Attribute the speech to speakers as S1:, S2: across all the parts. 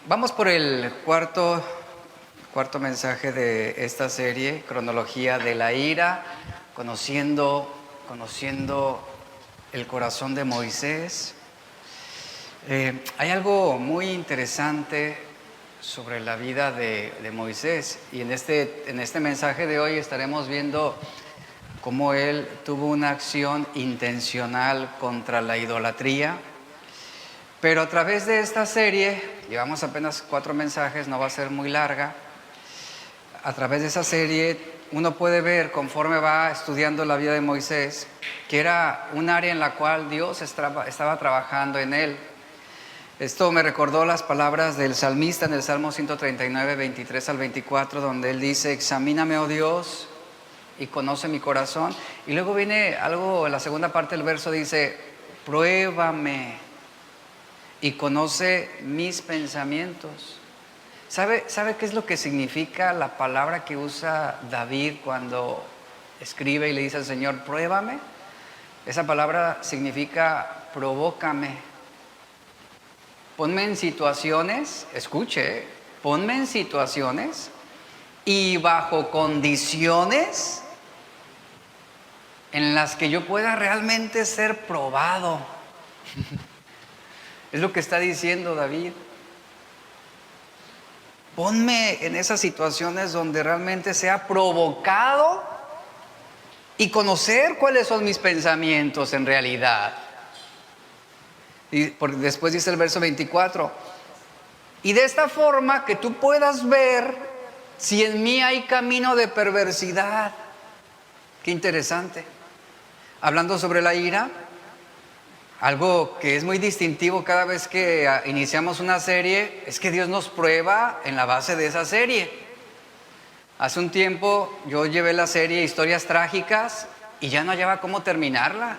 S1: Vamos por el cuarto mensaje de esta serie, cronología de la ira, conociendo el corazón de Moisés. Hay algo muy interesante sobre la vida de Moisés, y en este mensaje de hoy estaremos viendo cómo él tuvo una acción intencional contra la idolatría. Pero a través de esta serie, llevamos apenas 4 mensajes, no va a ser muy larga. A través de esa serie uno puede ver, conforme va estudiando la vida de Moisés, que era un área en la cual Dios estaba trabajando en él. Esto me recordó las palabras del salmista en el Salmo 139, 23 al 24, donde él dice: examíname, oh Dios, y conoce mi corazón. Y luego viene algo, en la segunda parte del verso dice: pruébame y conoce mis pensamientos. ¿Sabe qué es lo que significa la palabra que usa David cuando escribe y le dice al Señor: pruébame? Esa palabra significa provócame. Ponme en situaciones, escuche, ponme en situaciones y bajo condiciones en las que yo pueda realmente ser probado. Es lo que está diciendo David. Ponme en esas situaciones donde realmente sea provocado y conocer cuáles son mis pensamientos en realidad. Y después dice el verso 24: y de esta forma que tú puedas ver si en mí hay camino de perversidad. Qué interesante. Hablando sobre la ira, algo que es muy distintivo cada vez que iniciamos una serie es que Dios nos prueba en la base de esa serie. Hace un tiempo yo llevé la serie Historias Trágicas y ya no hallaba cómo terminarla.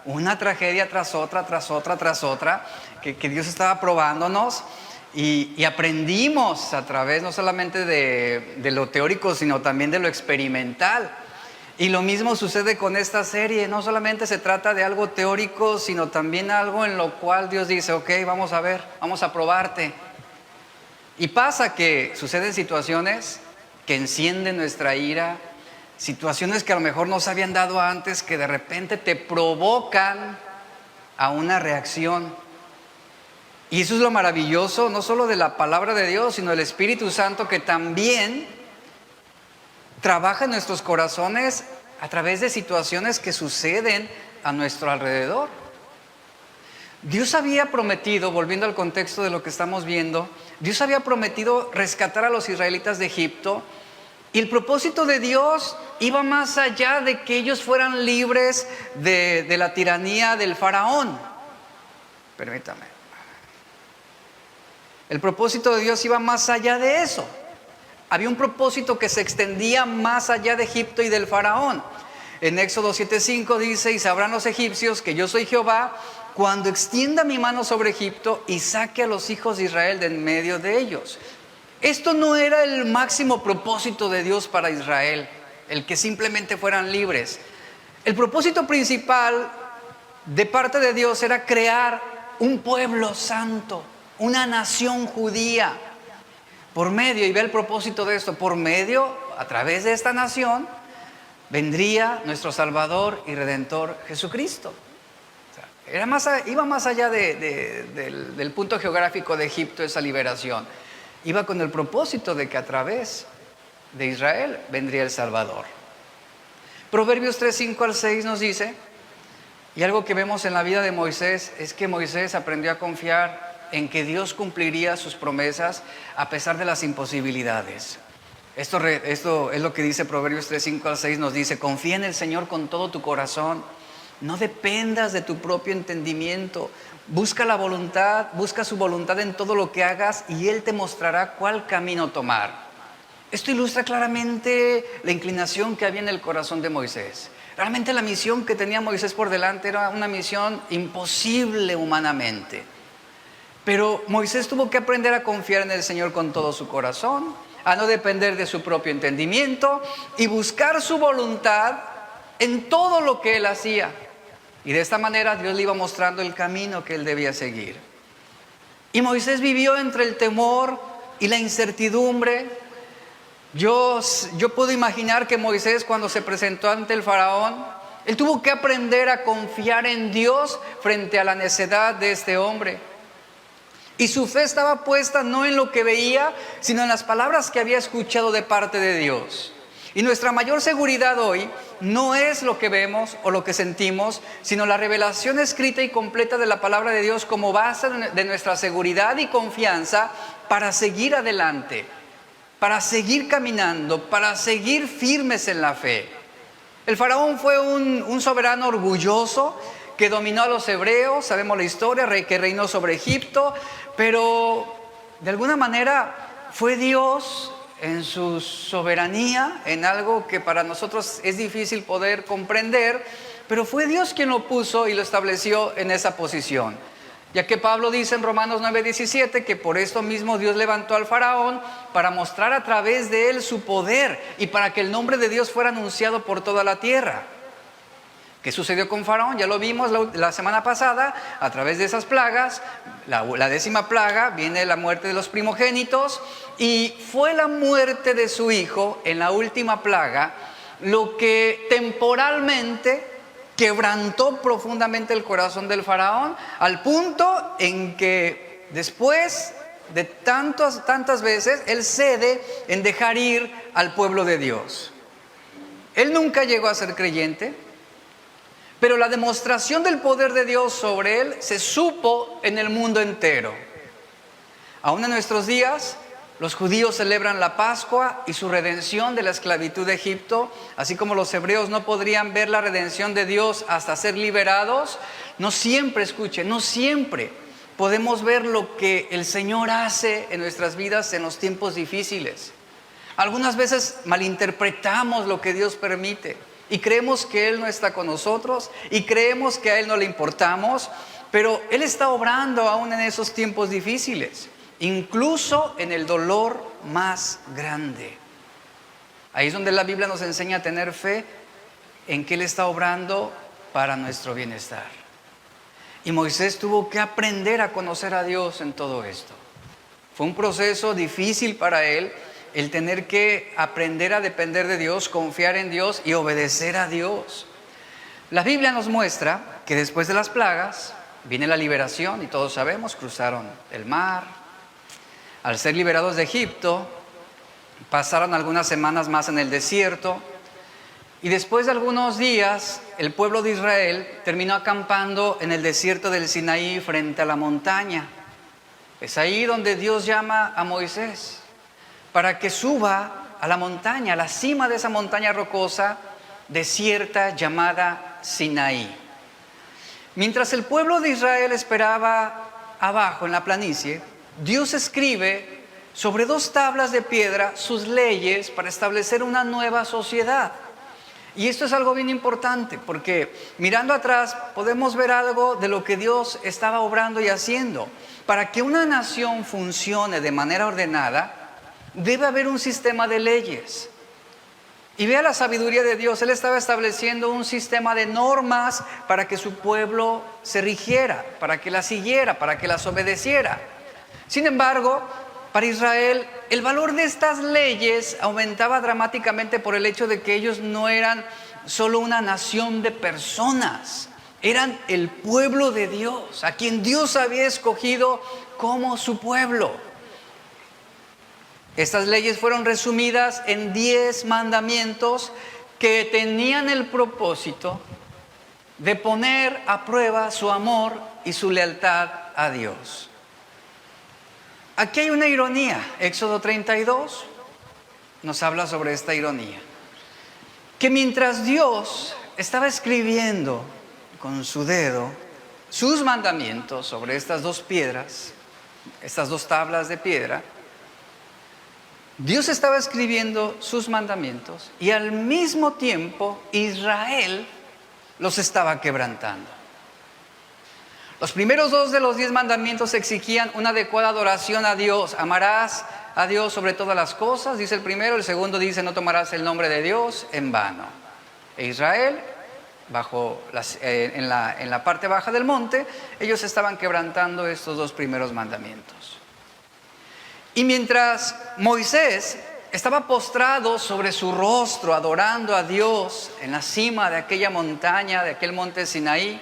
S1: Una tragedia tras otra, que Dios estaba probándonos, y aprendimos a través no solamente de lo teórico, sino también de lo experimental. Y lo mismo sucede con esta serie. No solamente se trata de algo teórico, sino también algo en lo cual Dios dice: ok, vamos a ver, vamos a probarte. Y pasa que suceden situaciones que encienden nuestra ira, situaciones que a lo mejor no se habían dado antes, que de repente te provocan a una reacción. Y eso es lo maravilloso, no solo de la palabra de Dios, sino del Espíritu Santo, que también trabaja en nuestros corazones a través de situaciones que suceden a nuestro alrededor. Dios había prometido, volviendo al contexto de lo que estamos viendo, Dios había prometido rescatar a los israelitas de Egipto, y el propósito de Dios iba más allá de que ellos fueran libres de la tiranía del faraón. Permítame. El propósito de Dios iba más allá de eso. Había un propósito que se extendía más allá de Egipto y del faraón. En Éxodo 7:5 dice: y sabrán los egipcios que yo soy Jehová, cuando extienda mi mano sobre Egipto y saque a los hijos de Israel de en medio de ellos. Esto no era el máximo propósito de Dios para Israel, el que simplemente fueran libres. El propósito principal de parte de Dios era crear un pueblo santo, una nación judía. Por medio, y ve el propósito de esto, por medio, a través de esta nación, vendría nuestro Salvador y Redentor Jesucristo. O sea, iba más allá del punto geográfico de Egipto, esa liberación. Iba con el propósito de que a través de Israel vendría el Salvador. Proverbios 3:5 al 6 nos dice, y algo que vemos en la vida de Moisés, es que Moisés aprendió a confiar en que Dios cumpliría sus promesas a pesar de las imposibilidades. Esto es lo que dice Proverbios 3:5 al 6, nos dice: confía en el Señor con todo tu corazón, no dependas de tu propio entendimiento, busca su voluntad en todo lo que hagas, y Él te mostrará cuál camino tomar. Esto ilustra claramente la inclinación que había en el corazón de Moisés. Realmente la misión que tenía Moisés por delante era una misión imposible humanamente. Pero Moisés tuvo que aprender a confiar en el Señor con todo su corazón, a no depender de su propio entendimiento y buscar su voluntad en todo lo que él hacía. Y de esta manera Dios le iba mostrando el camino que él debía seguir. Y Moisés vivió entre el temor y la incertidumbre. Yo puedo imaginar que Moisés, cuando se presentó ante el faraón, él tuvo que aprender a confiar en Dios frente a la necedad de este hombre. Y su fe estaba puesta no en lo que veía, sino en las palabras que había escuchado de parte de Dios. Y nuestra mayor seguridad hoy no es lo que vemos o lo que sentimos, sino la revelación escrita y completa de la palabra de Dios como base de nuestra seguridad y confianza para seguir adelante, para seguir caminando, para seguir firmes en la fe. El faraón fue un soberano orgulloso que dominó a los hebreos, sabemos la historia, que reinó sobre Egipto, pero de alguna manera fue Dios en su soberanía, en algo que para nosotros es difícil poder comprender, pero fue Dios quien lo puso y lo estableció en esa posición. Ya que Pablo dice en Romanos 9:17 que por esto mismo Dios levantó al faraón para mostrar a través de él su poder y para que el nombre de Dios fuera anunciado por toda la tierra. ¿Qué sucedió con Faraón? Ya lo vimos la semana pasada, a través de esas plagas. La 10ª plaga viene la muerte de los primogénitos, y fue la muerte de su hijo en la última plaga lo que temporalmente quebrantó profundamente el corazón del faraón, al punto en que después de tantas veces él cede en dejar ir al pueblo de Dios. Él nunca llegó a ser creyente, pero la demostración del poder de Dios sobre él se supo en el mundo entero. Aún en nuestros días, los judíos celebran la Pascua y su redención de la esclavitud de Egipto, así como los hebreos no podrían ver la redención de Dios hasta ser liberados. No siempre podemos ver lo que el Señor hace en nuestras vidas en los tiempos difíciles. Algunas veces malinterpretamos lo que Dios permite y creemos que Él no está con nosotros y creemos que a Él no le importamos, pero Él está obrando aún en esos tiempos difíciles, incluso en el dolor más grande. Ahí es donde la Biblia nos enseña a tener fe en que Él está obrando para nuestro bienestar. Y Moisés tuvo que aprender a conocer a Dios en todo esto. Fue un proceso difícil para él, el tener que aprender a depender de Dios, confiar en Dios y obedecer a Dios. La Biblia nos muestra que después de las plagas viene la liberación, y todos sabemos, cruzaron el mar. Al ser liberados de Egipto, pasaron algunas semanas más en el desierto, y después de algunos días, el pueblo de Israel terminó acampando en el desierto del Sinaí frente a la montaña. Es ahí donde Dios llama a Moisés para que suba a la montaña, a la cima de esa montaña rocosa desierta llamada Sinaí. Mientras el pueblo de Israel esperaba abajo en la planicie, Dios escribe sobre 2 tablas de piedra sus leyes para establecer una nueva sociedad. Y esto es algo bien importante, porque mirando atrás podemos ver algo de lo que Dios estaba obrando y haciendo. Para que una nación funcione de manera ordenada, debe haber un sistema de leyes. Y vea la sabiduría de Dios. Él estaba estableciendo un sistema de normas para que su pueblo se rigiera, para que las siguiera, para que las obedeciera. Sin embargo, para Israel, el valor de estas leyes aumentaba dramáticamente por el hecho de que ellos no eran solo una nación de personas, eran el pueblo de Dios, a quien Dios había escogido como su pueblo. Estas leyes fueron resumidas en 10 mandamientos que tenían el propósito de poner a prueba su amor y su lealtad a Dios. Aquí hay una ironía. Éxodo 32 nos habla sobre esta ironía. Que mientras Dios estaba escribiendo con su dedo sus mandamientos sobre estas 2 piedras, estas 2 tablas de piedra, Dios estaba escribiendo sus mandamientos y al mismo tiempo Israel los estaba quebrantando. Los primeros 2 de los 10 mandamientos exigían una adecuada adoración a Dios. Amarás a Dios sobre todas las cosas, dice el primero. El segundo dice, no tomarás el nombre de Dios en vano. E Israel en la parte baja del monte, ellos estaban quebrantando estos dos primeros mandamientos. Y mientras Moisés estaba postrado sobre su rostro, adorando a Dios en la cima de aquella montaña, de aquel monte Sinaí,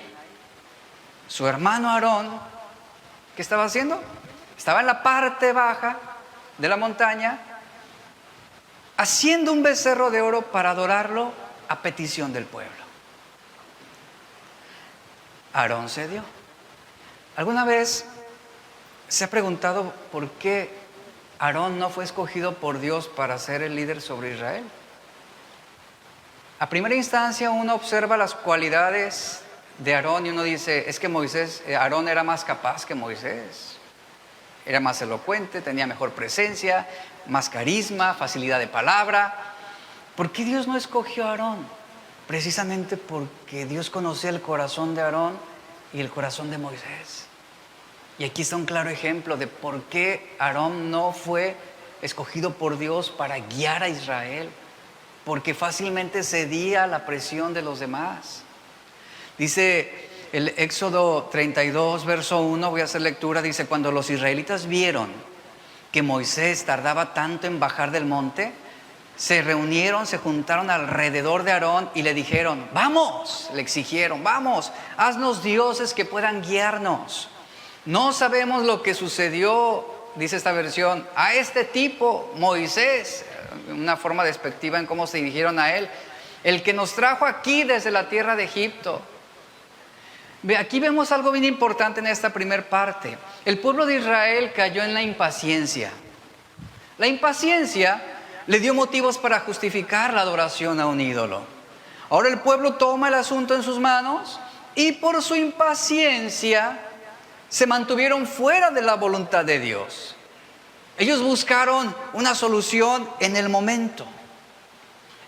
S1: su hermano Aarón, ¿qué estaba haciendo? Estaba en la parte baja de la montaña, haciendo un becerro de oro para adorarlo a petición del pueblo. Aarón cedió. ¿Alguna vez se ha preguntado por qué Aarón no fue escogido por Dios para ser el líder sobre Israel? A primera instancia uno observa las cualidades de Aarón y uno dice, es que Aarón era más capaz que Moisés. Era más elocuente, tenía mejor presencia, más carisma, facilidad de palabra. ¿Por qué Dios no escogió a Aarón? Precisamente porque Dios conocía el corazón de Aarón y el corazón de Moisés. Y aquí está un claro ejemplo de por qué Aarón no fue escogido por Dios para guiar a Israel. Porque fácilmente cedía a la presión de los demás. Dice el Éxodo 32, verso 1, voy a hacer lectura, dice, cuando los israelitas vieron que Moisés tardaba tanto en bajar del monte, se reunieron, se juntaron alrededor de Aarón y le dijeron, vamos, le exigieron, vamos, haznos dioses que puedan guiarnos. No sabemos lo que sucedió, dice esta versión, a este tipo, Moisés, una forma despectiva en cómo se dirigieron a él, el que nos trajo aquí desde la tierra de Egipto. Aquí vemos algo bien importante en esta primera parte. El pueblo de Israel cayó en la impaciencia. La impaciencia le dio motivos para justificar la adoración a un ídolo. Ahora el pueblo toma el asunto en sus manos y por su impaciencia se mantuvieron fuera de la voluntad de Dios. Ellos buscaron una solución en el momento.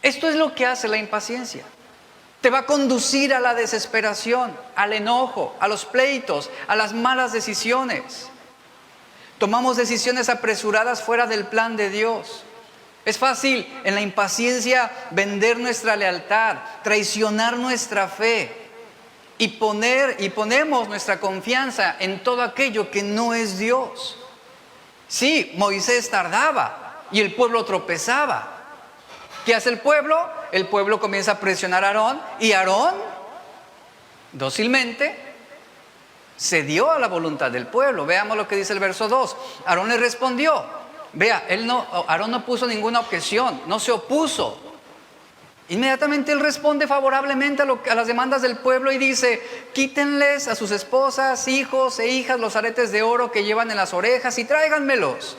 S1: Esto es lo que hace la impaciencia. Te va a conducir a la desesperación, al enojo, a los pleitos, a las malas decisiones. Tomamos decisiones apresuradas fuera del plan de Dios. Es fácil en la impaciencia vender nuestra lealtad, traicionar nuestra fe y ponemos nuestra confianza en todo aquello que no es Dios. Sí, Moisés tardaba y el pueblo tropezaba. ¿Qué hace el pueblo? El pueblo comienza a presionar a Aarón y Aarón dócilmente cedió a la voluntad del pueblo. Veamos lo que dice el verso 2. Aarón le respondió. Vea, Aarón no puso ninguna objeción, no se opuso. Inmediatamente él responde favorablemente a las demandas del pueblo y dice, quítenles a sus esposas, hijos e hijas los aretes de oro que llevan en las orejas y tráiganmelos.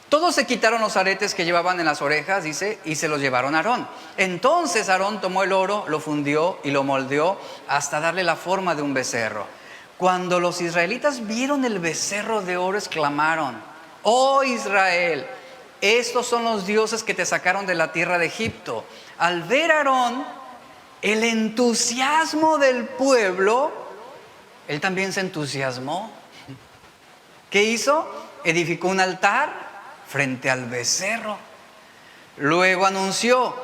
S1: Todos se quitaron los aretes que llevaban en las orejas, dice, y se los llevaron a Aarón. Entonces Aarón tomó el oro, lo fundió y lo moldeó hasta darle la forma de un becerro. Cuando los israelitas vieron el becerro de oro, exclamaron, oh Israel, estos son los dioses que te sacaron de la tierra de Egipto. Al ver a Aarón el entusiasmo del pueblo, él también se entusiasmó. ¿Qué hizo? Edificó un altar frente al becerro. Luego anunció,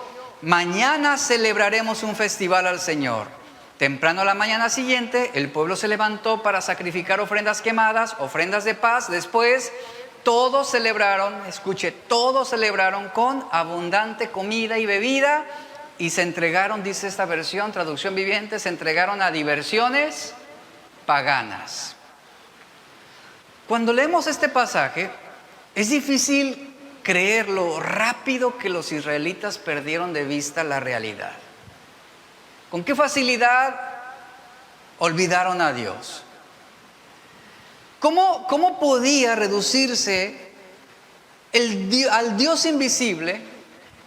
S1: mañana celebraremos un festival al Señor. Temprano a la mañana siguiente, el pueblo se levantó para sacrificar ofrendas quemadas, ofrendas de paz. Después, todos celebraron, escuche, todos celebraron con abundante comida y bebida y se entregaron, dice esta versión, traducción viviente, se entregaron a diversiones paganas. Cuando leemos este pasaje, es difícil creer lo rápido que los israelitas perdieron de vista la realidad. ¿Con qué facilidad olvidaron a Dios? ¿Cómo podía reducirse al Dios invisible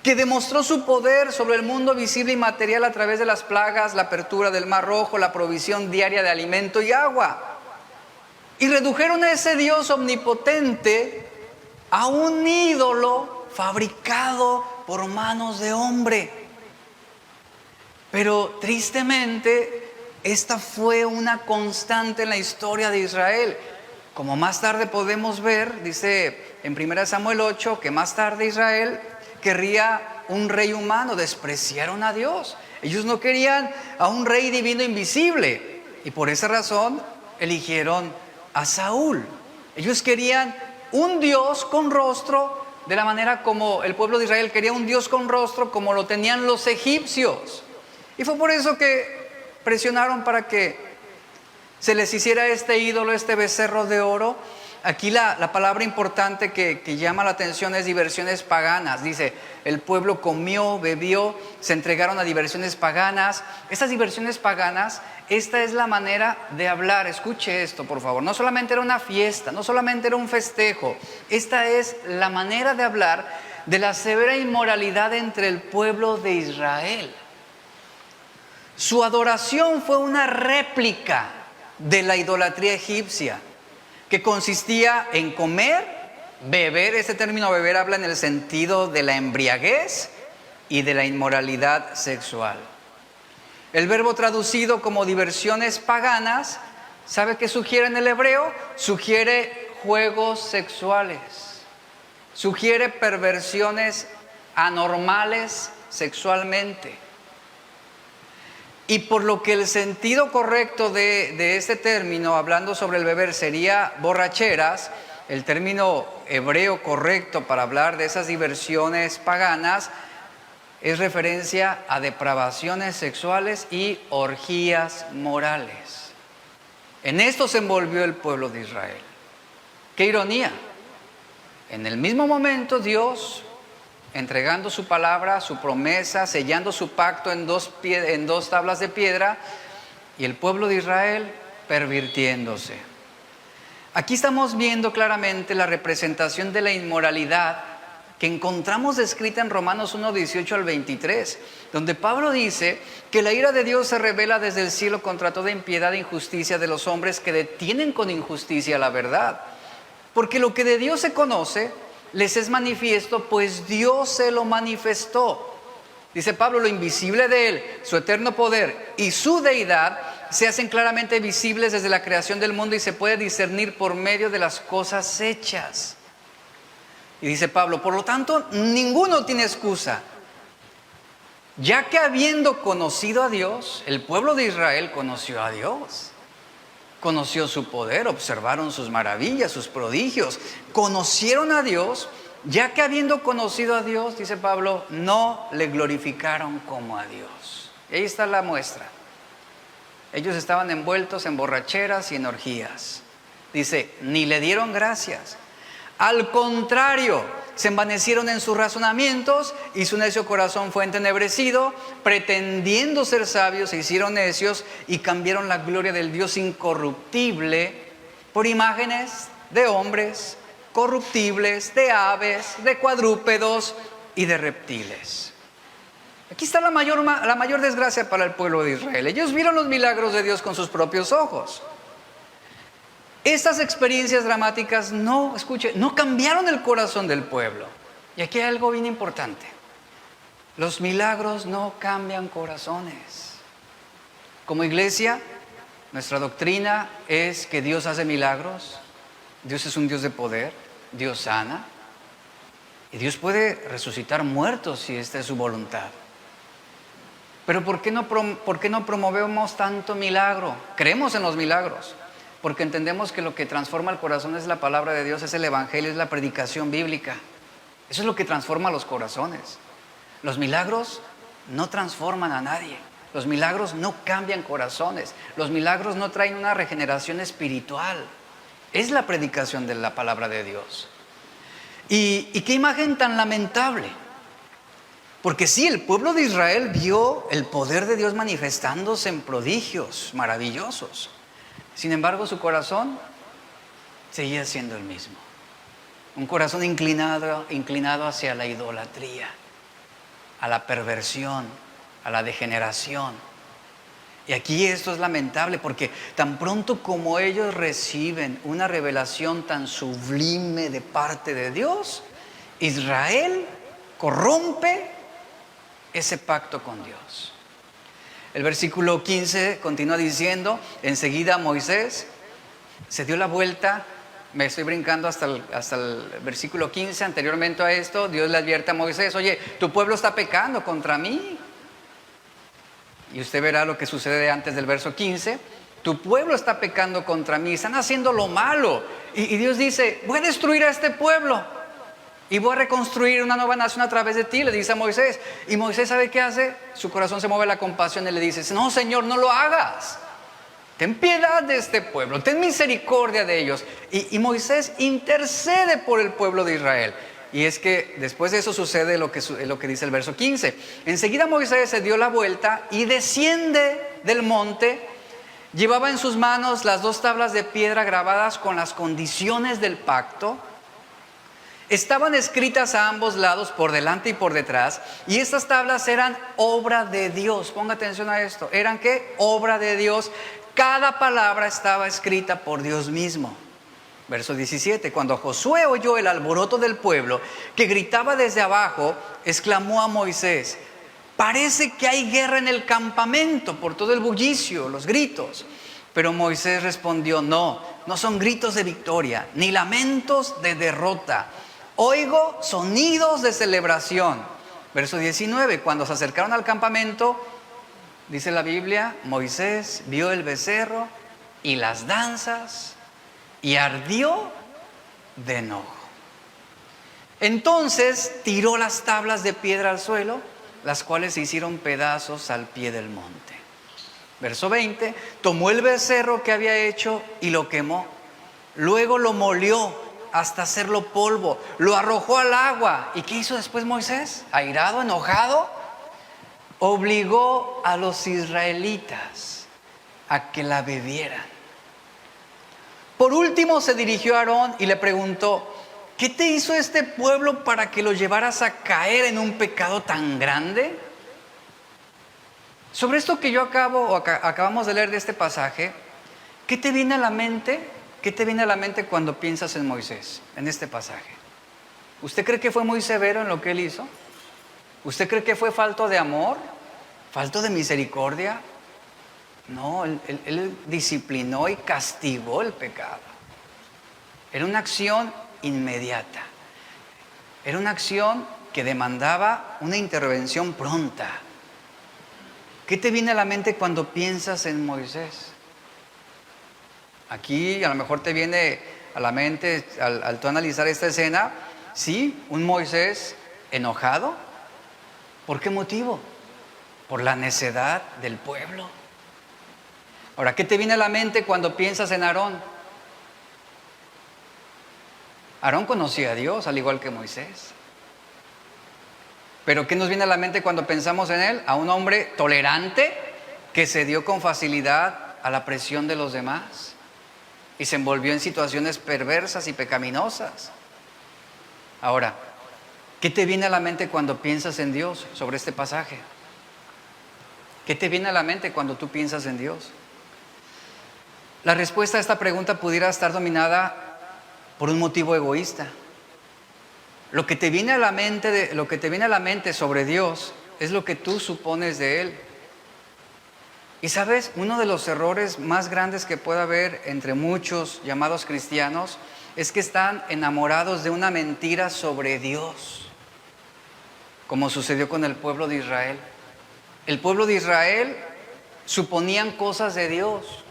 S1: que demostró su poder sobre el mundo visible y material a través de las plagas, la apertura del Mar Rojo, la provisión diaria de alimento y agua? Y redujeron a ese Dios omnipotente a un ídolo fabricado por manos de hombre. Pero tristemente, esta fue una constante en la historia de Israel. Como más tarde podemos ver, dice en 1 Samuel 8, que más tarde Israel querría un rey humano, despreciaron a Dios. Ellos no querían a un rey divino invisible y por esa razón eligieron a Saúl. Ellos querían un Dios con rostro, de la manera como el pueblo de Israel quería un Dios con rostro, como lo tenían los egipcios. Y fue por eso que presionaron para que se les hiciera este ídolo, este becerro de oro. Aquí la palabra importante que llama la atención es diversiones paganas. Dice, el pueblo comió, bebió, se entregaron a diversiones paganas. Estas diversiones paganas, esta es la manera de hablar. Escuche esto, por favor. No solamente era una fiesta, no solamente era un festejo. Esta es la manera de hablar de la severa inmoralidad entre el pueblo de Israel. Su adoración fue una réplica de la idolatría egipcia, que consistía en comer, beber. Este término beber habla en el sentido de la embriaguez y de la inmoralidad sexual. El verbo traducido como diversiones paganas, ¿sabe qué sugiere en el hebreo? Sugiere juegos sexuales, sugiere perversiones anormales sexualmente. Y por lo que el sentido correcto de este término, hablando sobre el beber, sería borracheras, el término hebreo correcto para hablar de esas diversiones paganas es referencia a depravaciones sexuales y orgías morales. En esto se envolvió el pueblo de Israel. ¡Qué ironía! En el mismo momento Dios, entregando su palabra, su promesa, sellando su pacto en dos tablas de piedra, y el pueblo de Israel pervirtiéndose. Aquí estamos viendo claramente la representación de la inmoralidad que encontramos descrita en Romanos 1, 18 al 23, donde Pablo dice que la ira de Dios se revela desde el cielo contra toda impiedad e injusticia de los hombres que detienen con injusticia la verdad. Porque lo que de Dios se conoce les es manifiesto, pues Dios se lo manifestó. Dice Pablo, lo invisible de Él, su eterno poder y su deidad se hacen claramente visibles desde la creación del mundo y se puede discernir por medio de las cosas hechas. Y dice Pablo, por lo tanto, ninguno tiene excusa, ya que habiendo conocido a Dios, el pueblo de Israel conoció a Dios. Conoció su poder, observaron sus maravillas, sus prodigios, conocieron a Dios, ya que habiendo conocido a Dios, dice Pablo, no le glorificaron como a Dios. Y ahí está la muestra. Ellos estaban envueltos en borracheras y en orgías. Dice, ni le dieron gracias. Al contrario, se envanecieron en sus razonamientos y su necio corazón fue entenebrecido. Pretendiendo ser sabios, se hicieron necios y cambiaron la gloria del Dios incorruptible por imágenes de hombres corruptibles, de aves, de cuadrúpedos y de reptiles. Aquí está la mayor desgracia para el pueblo de Israel. Ellos vieron los milagros de Dios con sus propios ojos. Estas experiencias dramáticas no cambiaron el corazón del pueblo. Y aquí hay algo bien importante. Los milagros no cambian corazones. Como iglesia, nuestra doctrina es que Dios hace milagros. Dios es un Dios de poder. Dios sana. Y Dios puede resucitar muertos si esta es su voluntad. Pero ¿por qué no promovemos tanto milagro? Creemos en los milagros. Porque entendemos que lo que transforma el corazón es la palabra de Dios, es el evangelio, es la predicación bíblica. Eso es lo que transforma los corazones. Los milagros no transforman a nadie. Los milagros no cambian corazones. Los milagros no traen una regeneración espiritual. Es la predicación de la palabra de Dios. Y qué imagen tan lamentable. Porque sí, el pueblo de Israel vio el poder de Dios manifestándose en prodigios maravillosos. Sin embargo, su corazón seguía siendo el mismo. Un corazón inclinado hacia la idolatría, a la perversión, a la degeneración. Y aquí esto es lamentable porque tan pronto como ellos reciben una revelación tan sublime de parte de Dios, Israel corrompe ese pacto con Dios. El versículo 15 continúa diciendo, enseguida Moisés se dio la vuelta, me estoy brincando hasta el versículo 15, anteriormente a esto, Dios le advierte a Moisés, oye, tu pueblo está pecando contra mí. Y usted verá lo que sucede antes del verso 15. Tu pueblo está pecando contra mí, están haciendo lo malo. Y Dios dice, voy a destruir a este pueblo y voy a reconstruir una nueva nación a través de ti, le dice a Moisés. Y Moisés, ¿sabe qué hace? Su corazón se mueve a la compasión y le dice, no, Señor, no lo hagas. Ten piedad de este pueblo, ten misericordia de ellos. Y Moisés intercede por el pueblo de Israel. Y es que después de eso sucede lo que dice el verso 15. Enseguida Moisés se dio la vuelta y desciende del monte. Llevaba en sus manos las 2 tablas de piedra grabadas con las condiciones del pacto. Estaban escritas a ambos lados, por delante y por detrás. Y estas tablas eran obra de Dios. Ponga atención a esto. ¿Eran qué? Obra de Dios. Cada palabra estaba escrita por Dios mismo. Verso 17, cuando Josué oyó el alboroto del pueblo que gritaba desde abajo, exclamó a Moisés, parece que hay guerra en el campamento por todo el bullicio, los gritos. Pero Moisés respondió, no son gritos de victoria, ni lamentos de derrota. Oigo sonidos de celebración. Verso 19, cuando se acercaron al campamento, dice la Biblia, Moisés vio el becerro y las danzas y ardió de enojo. Entonces tiró las tablas de piedra al suelo, las cuales se hicieron pedazos al pie del monte. Verso 20, tomó el becerro que había hecho y lo quemó. Luego lo molió hasta hacerlo polvo, lo arrojó al agua. ¿Y qué hizo después Moisés? Airado, enojado, obligó a los israelitas a que la bebieran. Por último se dirigió a Aarón y le preguntó, ¿qué te hizo este pueblo para que lo llevaras a caer en un pecado tan grande? Sobre esto que acabamos de leer de este pasaje, ¿qué te viene a la mente? ¿Qué te viene a la mente cuando piensas en Moisés, en este pasaje? ¿Usted cree que fue muy severo en lo que él hizo? ¿Usted cree que fue falto de amor? ¿Falto de misericordia? No, él disciplinó y castigó el pecado. Era una acción inmediata. Era una acción que demandaba una intervención pronta. ¿Qué te viene a la mente cuando piensas en Moisés? Aquí a lo mejor te viene a la mente, al tú analizar esta escena, sí, un Moisés enojado. ¿Por qué motivo? Por la necedad del pueblo. Ahora, ¿qué te viene a la mente cuando piensas en Aarón? Aarón conocía a Dios, al igual que Moisés. Pero ¿qué nos viene a la mente cuando pensamos en él? A un hombre tolerante que se dio con facilidad a la presión de los demás y se envolvió en situaciones perversas y pecaminosas. Ahora, ¿qué te viene a la mente cuando piensas en Dios sobre este pasaje? ¿Qué te viene a la mente cuando tú piensas en Dios? La respuesta a esta pregunta pudiera estar dominada por un motivo egoísta. Lo que te viene a la mente sobre Dios es lo que tú supones de Él. Y sabes, uno de los errores más grandes que puede haber entre muchos llamados cristianos es que están enamorados de una mentira sobre Dios, como sucedió con el pueblo de Israel. El pueblo de Israel suponían cosas de Dios.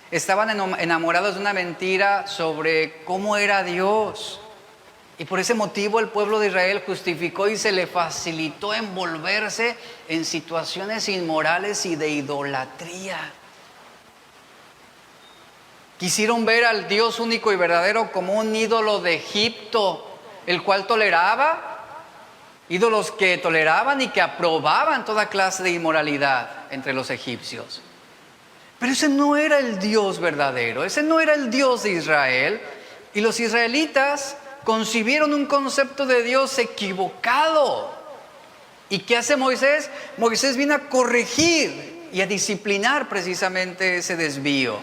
S1: Estaban enamorados de una mentira sobre cómo era Dios. Y por ese motivo el pueblo de Israel justificó y se le facilitó envolverse en situaciones inmorales y de idolatría. Quisieron ver al Dios único y verdadero como un ídolo de Egipto, el cual toleraba, ídolos que toleraban y que aprobaban toda clase de inmoralidad entre los egipcios. Pero ese no era el Dios verdadero, ese no era el Dios de Israel. Y los israelitas concibieron un concepto de Dios equivocado. ¿Y qué hace Moisés? Moisés viene a corregir y a disciplinar precisamente ese desvío.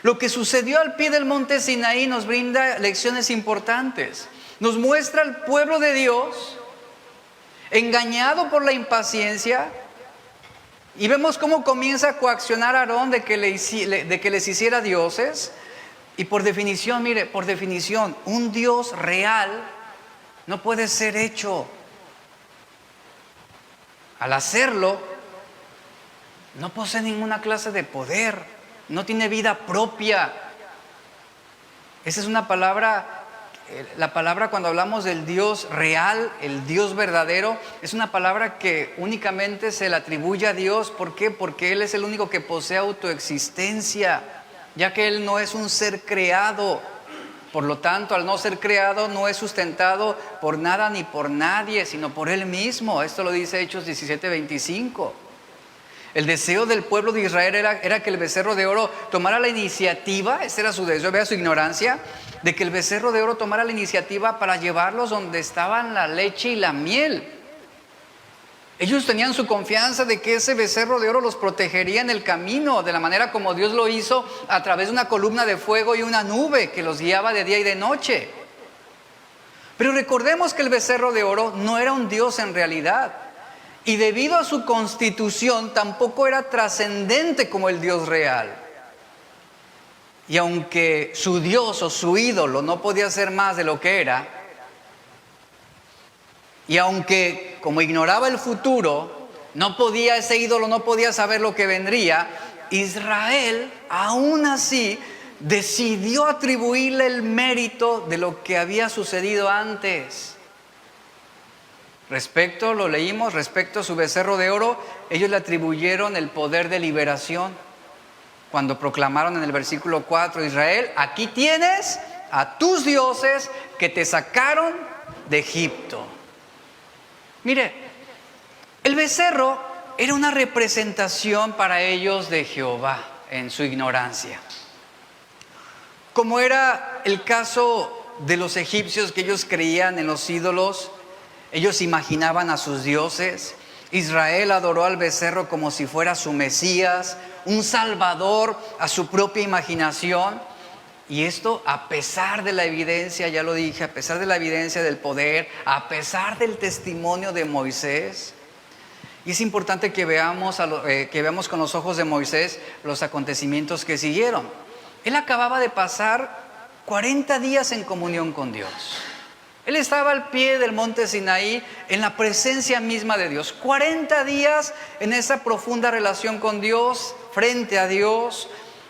S1: Lo que sucedió al pie del monte Sinaí nos brinda lecciones importantes. Nos muestra al pueblo de Dios engañado por la impaciencia. Y vemos cómo comienza a coaccionar a Aarón de que les hiciera dioses. Y por definición, mire, por definición, un Dios real no puede ser hecho. Al hacerlo, no posee ninguna clase de poder, no tiene vida propia. Esa es una palabra, la palabra cuando hablamos del Dios real, el Dios verdadero, es una palabra que únicamente se le atribuye a Dios. ¿Por qué? Porque Él es el único que posee autoexistencia, ya que Él no es un ser creado. Por lo tanto, al no ser creado, no es sustentado por nada ni por nadie, sino por Él mismo. Esto lo dice Hechos 17:25. El deseo del pueblo de Israel era que el becerro de oro tomara la iniciativa, ese era su deseo, vea su ignorancia, de que el becerro de oro tomara la iniciativa para llevarlos donde estaban la leche y la miel. Ellos tenían su confianza de que ese becerro de oro los protegería en el camino, de la manera como Dios lo hizo a través de una columna de fuego y una nube que los guiaba de día y de noche. Pero recordemos que el becerro de oro no era un Dios en realidad. Y debido a su constitución tampoco era trascendente como el Dios real. Y aunque su Dios o su ídolo no podía ser más de lo que era, y aunque como ignoraba el futuro, ese ídolo no podía saber lo que vendría, Israel aún así decidió atribuirle el mérito de lo que había sucedido antes. Lo leímos, respecto a su becerro de oro, ellos le atribuyeron el poder de liberación. Cuando proclamaron en el versículo 4, Israel, aquí tienes a tus dioses que te sacaron de Egipto. Mire, el becerro era una representación para ellos de Jehová en su ignorancia. Como era el caso de los egipcios, que ellos creían en los ídolos, ellos imaginaban a sus dioses. Israel adoró al becerro como si fuera su Mesías, un salvador a su propia imaginación. Y esto a pesar de la evidencia, ya lo dije, a pesar de la evidencia del poder, a pesar del testimonio de Moisés. Y es importante que veamos con los ojos de Moisés los acontecimientos que siguieron. Él acababa de pasar 40 días en comunión con Dios. Él estaba al pie del monte Sinaí, en la presencia misma de Dios. 40 días en esa profunda relación con Dios, frente a Dios,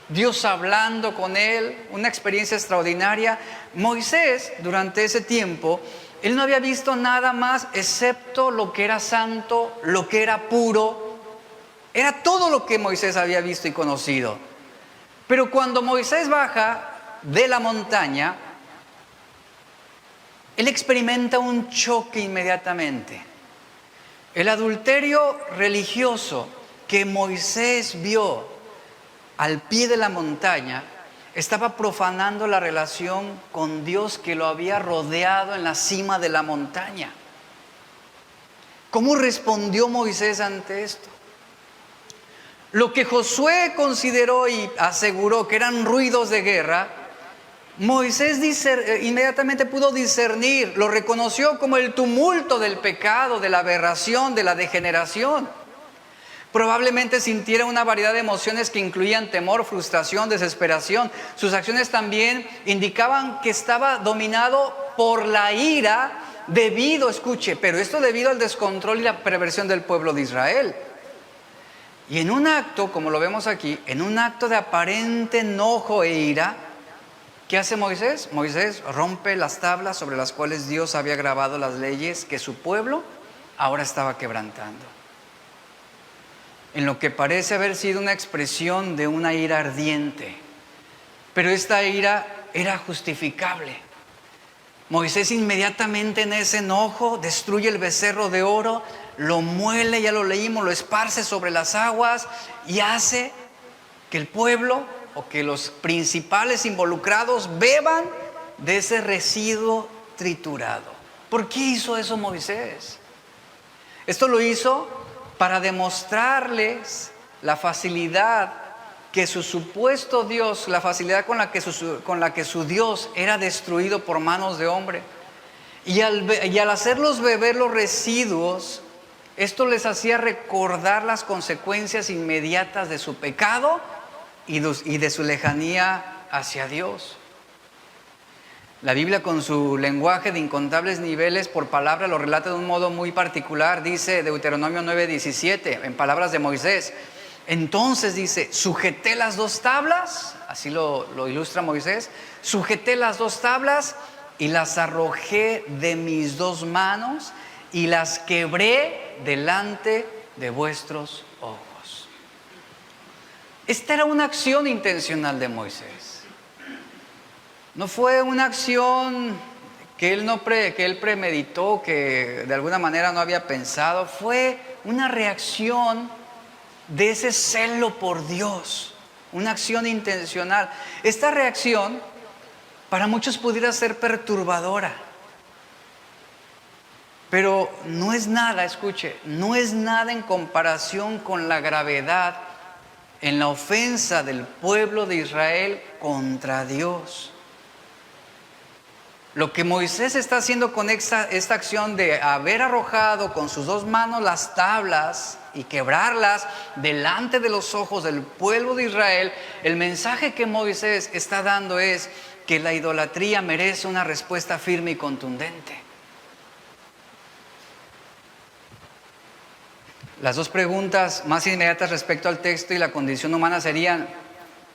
S1: Dios hablando con él, una experiencia extraordinaria. Moisés, durante ese tiempo, él no había visto nada más excepto lo que era santo, lo que era puro. Era todo lo que Moisés había visto y conocido. Pero cuando Moisés baja de la montaña, él experimenta un choque inmediatamente. El adulterio religioso que Moisés vio al pie de la montaña estaba profanando la relación con Dios que lo había rodeado en la cima de la montaña. ¿Cómo respondió Moisés ante esto? Lo que Josué consideró y aseguró que eran ruidos de guerra, Moisés inmediatamente pudo discernir, lo reconoció como el tumulto del pecado, de la aberración, de la degeneración. Probablemente sintiera una variedad de emociones que incluían temor, frustración, desesperación. Sus acciones también indicaban que estaba dominado por la ira debido al descontrol y la perversión del pueblo de Israel. Y en un acto, como lo vemos aquí, en un acto de aparente enojo e ira, ¿qué hace Moisés? Moisés rompe las tablas sobre las cuales Dios había grabado las leyes que su pueblo ahora estaba quebrantando. En lo que parece haber sido una expresión de una ira ardiente. Pero esta ira era justificable. Moisés inmediatamente en ese enojo destruye el becerro de oro, lo muele, ya lo leímos, lo esparce sobre las aguas y hace que el pueblo o que los principales involucrados beban de ese residuo triturado. ¿Por qué hizo eso Moisés? Esto lo hizo para demostrarles la facilidad que su supuesto Dios, la facilidad con la que su Dios era destruido por manos de hombre. Y al hacerlos beber los residuos, esto les hacía recordar las consecuencias inmediatas de su pecado y de su lejanía hacia Dios. La Biblia, con su lenguaje de incontables niveles por palabra, lo relata de un modo muy particular. Dice Deuteronomio 9:17, en palabras de Moisés: Entonces dice, sujeté las dos tablas, así lo ilustra Moisés, sujeté las dos tablas y las arrojé de mis dos manos y las quebré delante de vuestros ojos. Esta era una acción intencional de Moisés. No fue una acción que él premeditó, que de alguna manera no había pensado. Fue una reacción de ese celo por Dios, una acción intencional. Esta reacción para muchos pudiera ser perturbadora, pero no es nada, escuche, no es nada en comparación con la gravedad en la ofensa del pueblo de Israel contra Dios. Lo que Moisés está haciendo con esta acción de haber arrojado con sus dos manos las tablas y quebrarlas delante de los ojos del pueblo de Israel, el mensaje que Moisés está dando es que la idolatría merece una respuesta firme y contundente. Las dos preguntas más inmediatas respecto al texto y la condición humana serían: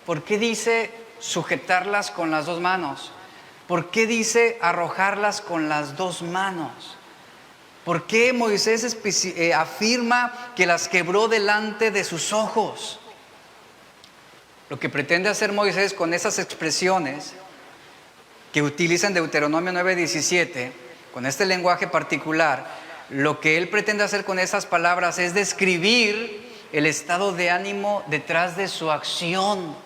S1: ¿por qué dice sujetarlas con las dos manos? ¿Por qué dice arrojarlas con las dos manos? ¿Por qué Moisés afirma que las quebró delante de sus ojos? Lo que pretende hacer Moisés con esas expresiones que utiliza en Deuteronomio 9:17, con este lenguaje particular, lo que él pretende hacer con esas palabras es describir el estado de ánimo detrás de su acción,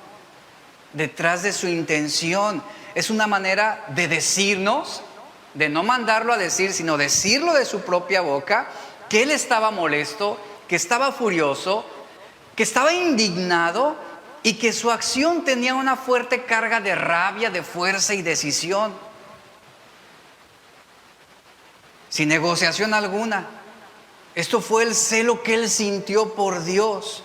S1: detrás de su intención. Es una manera de decirnos, de no mandarlo a decir, sino decirlo de su propia boca, que él estaba molesto, que estaba furioso, que estaba indignado y que su acción tenía una fuerte carga de rabia, de fuerza y decisión, sin negociación alguna. Esto fue el celo que él sintió por Dios.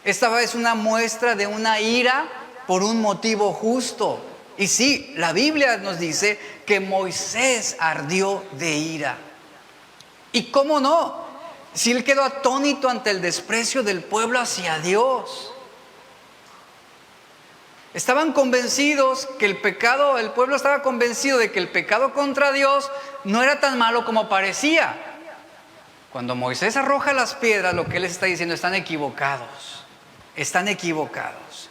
S1: Esta es una muestra de una ira por un motivo justo. Y sí, la Biblia nos dice que Moisés ardió de ira. ¿Y cómo no? Si él quedó atónito ante el desprecio del pueblo hacia Dios. Estaban convencidos que el pueblo estaba convencido de que el pecado contra Dios no era tan malo como parecía. Cuando Moisés arroja las piedras, lo que él les está diciendo: están equivocados, están equivocados.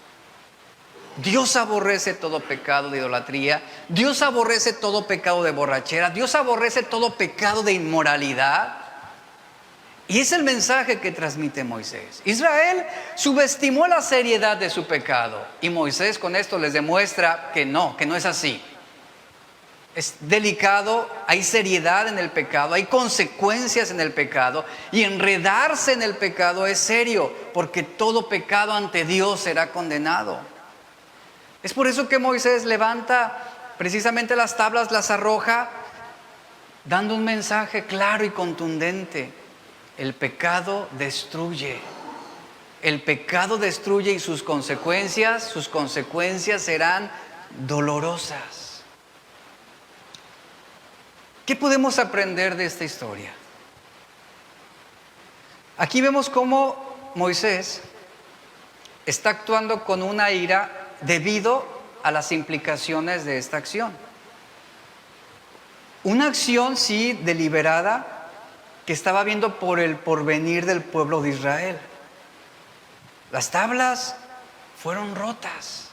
S1: Dios aborrece todo pecado de idolatría, Dios aborrece todo pecado de borrachera, Dios aborrece todo pecado de inmoralidad. Y es el mensaje que transmite Moisés. Israel subestimó la seriedad de su pecado, y Moisés con esto les demuestra que no es así. Es delicado, hay seriedad en el pecado, hay consecuencias en el pecado, y enredarse en el pecado es serio, porque todo pecado ante Dios será condenado. Es por eso que Moisés levanta precisamente las tablas, las arroja, dando un mensaje claro y contundente. El pecado destruye. El pecado destruye, y sus consecuencias serán dolorosas. ¿Qué podemos aprender de esta historia? Aquí vemos cómo Moisés está actuando con una ira debido a las implicaciones de esta acción. Una acción, sí, deliberada, que estaba viendo por el porvenir del pueblo de Israel. Las tablas fueron rotas,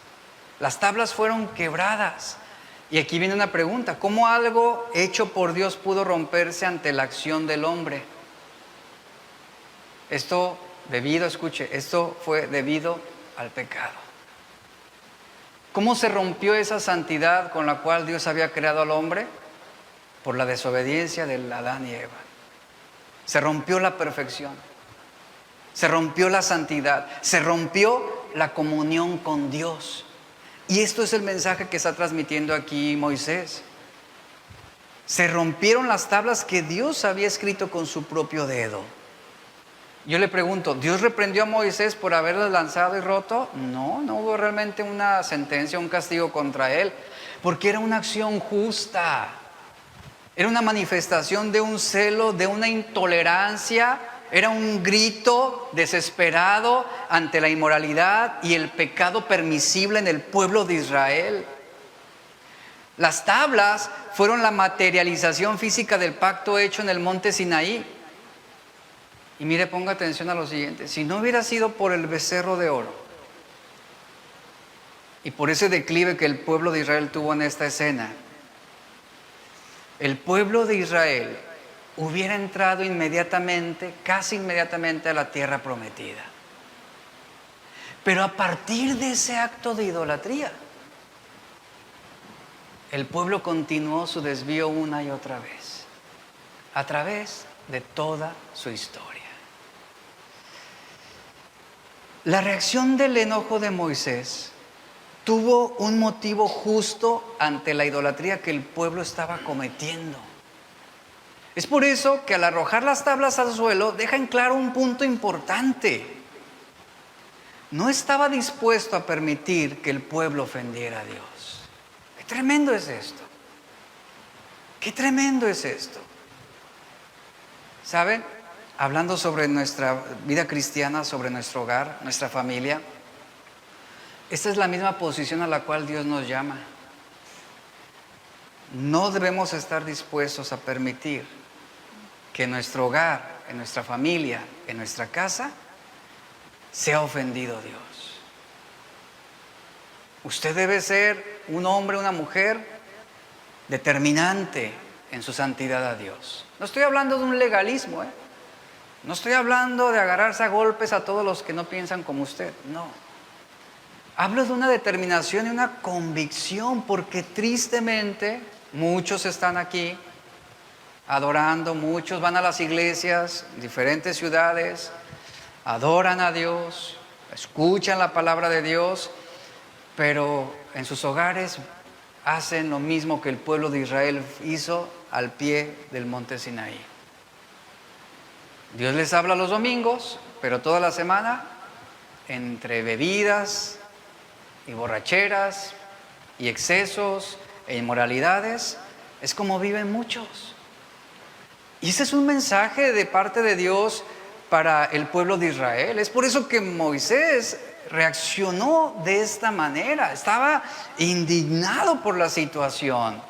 S1: las tablas fueron quebradas. Y aquí viene una pregunta: ¿cómo algo hecho por Dios pudo romperse ante la acción del hombre? Esto fue debido al pecado. ¿Cómo se rompió esa santidad con la cual Dios había creado al hombre? Por la desobediencia de Adán y Eva. Se rompió la perfección, se rompió la santidad, se rompió la comunión con Dios. Y esto es el mensaje que está transmitiendo aquí Moisés. Se rompieron las tablas que Dios había escrito con su propio dedo. Yo le pregunto, ¿Dios reprendió a Moisés por haberlas lanzado y roto? No hubo realmente una sentencia, un castigo contra él, porque era una acción justa. Era una manifestación de un celo, de una intolerancia era un grito desesperado ante la inmoralidad y el pecado permisible en el pueblo de Israel. Las tablas fueron la materialización física del pacto hecho en el monte Sinaí. Y mire, ponga atención a lo siguiente: si no hubiera sido por el becerro de oro y por ese declive que el pueblo de Israel tuvo en esta escena, el pueblo de Israel hubiera entrado inmediatamente, casi inmediatamente, a la tierra prometida. Pero a partir de ese acto de idolatría, el pueblo continuó su desvío una y otra vez, a través de toda su historia. La reacción del enojo de Moisés tuvo un motivo justo ante la idolatría que el pueblo estaba cometiendo. Es por eso que al arrojar las tablas al suelo deja en claro un punto importante. No estaba dispuesto a permitir que el pueblo ofendiera a Dios. ¡Qué tremendo es esto! ¡Qué tremendo es esto! ¿Saben? Hablando sobre nuestra vida cristiana, sobre nuestro hogar, nuestra familia, esta es la misma posición a la cual Dios nos llama. No debemos estar dispuestos a permitir que en nuestro hogar, en nuestra familia, en nuestra casa, sea ofendido Dios. Usted debe ser un hombre, una mujer determinante en su santidad a Dios. No estoy hablando de un legalismo, No estoy hablando de agarrarse a golpes a todos los que no piensan como usted, no. Hablo de una determinación y una convicción, porque tristemente muchos están aquí adorando, muchos van a las iglesias, diferentes ciudades, adoran a Dios, escuchan la palabra de Dios, pero en sus hogares hacen lo mismo que el pueblo de Israel hizo al pie del monte Sinaí. Dios les habla los domingos, pero toda la semana, entre bebidas y borracheras y excesos e inmoralidades, es como viven muchos. Y ese es un mensaje de parte de Dios para el pueblo de Israel. Es por eso que Moisés reaccionó de esta manera. Estaba indignado por la situación,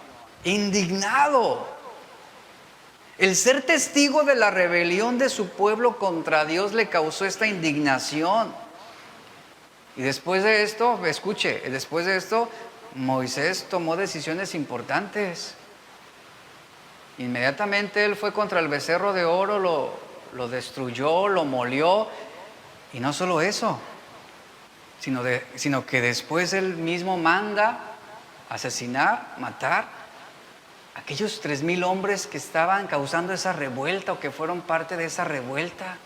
S1: indignado. El ser testigo de la rebelión de su pueblo contra Dios le causó esta indignación. Y después de esto, escuche, después de esto, Moisés tomó decisiones importantes. Inmediatamente él fue contra el becerro de oro, lo destruyó, lo molió. Y no solo eso, sino que después él mismo manda asesinar, matar aquellos 3,000 hombres que estaban causando esa revuelta o que fueron parte de esa revuelta.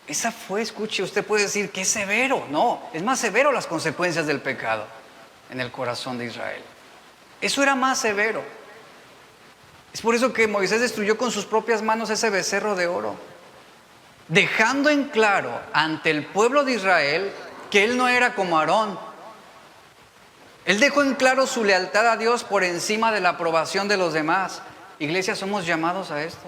S1: Esa fue, escuche, usted puede decir que es severo. No, es más severo las consecuencias del pecado en el corazón de Israel. Eso era más severo. Es por eso que Moisés destruyó con sus propias manos ese becerro de oro, dejando en claro ante el pueblo de Israel que él no era como Aarón. Él dejó en claro su lealtad a Dios por encima de la aprobación de los demás. Iglesia, somos llamados a esto.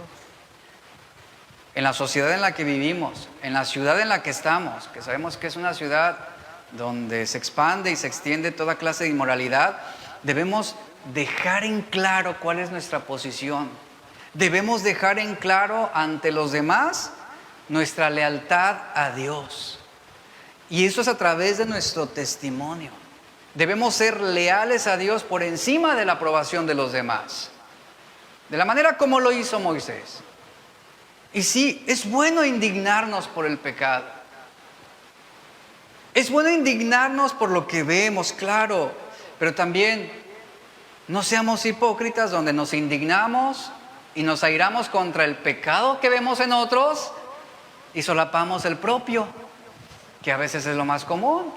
S1: En la sociedad en la que vivimos, en la ciudad en la que estamos, que sabemos que es una ciudad donde se expande y se extiende toda clase de inmoralidad, debemos dejar en claro cuál es nuestra posición. Debemos dejar en claro ante los demás nuestra lealtad a Dios. Y eso es a través de nuestro testimonio. Debemos ser leales a Dios por encima de la aprobación de los demás, de la manera como lo hizo Moisés. Y sí, es bueno indignarnos por el pecado. Es bueno indignarnos por lo que vemos, claro, pero también no seamos hipócritas donde nos indignamos y nos airamos contra el pecado que vemos en otros y solapamos el propio, que a veces es lo más común.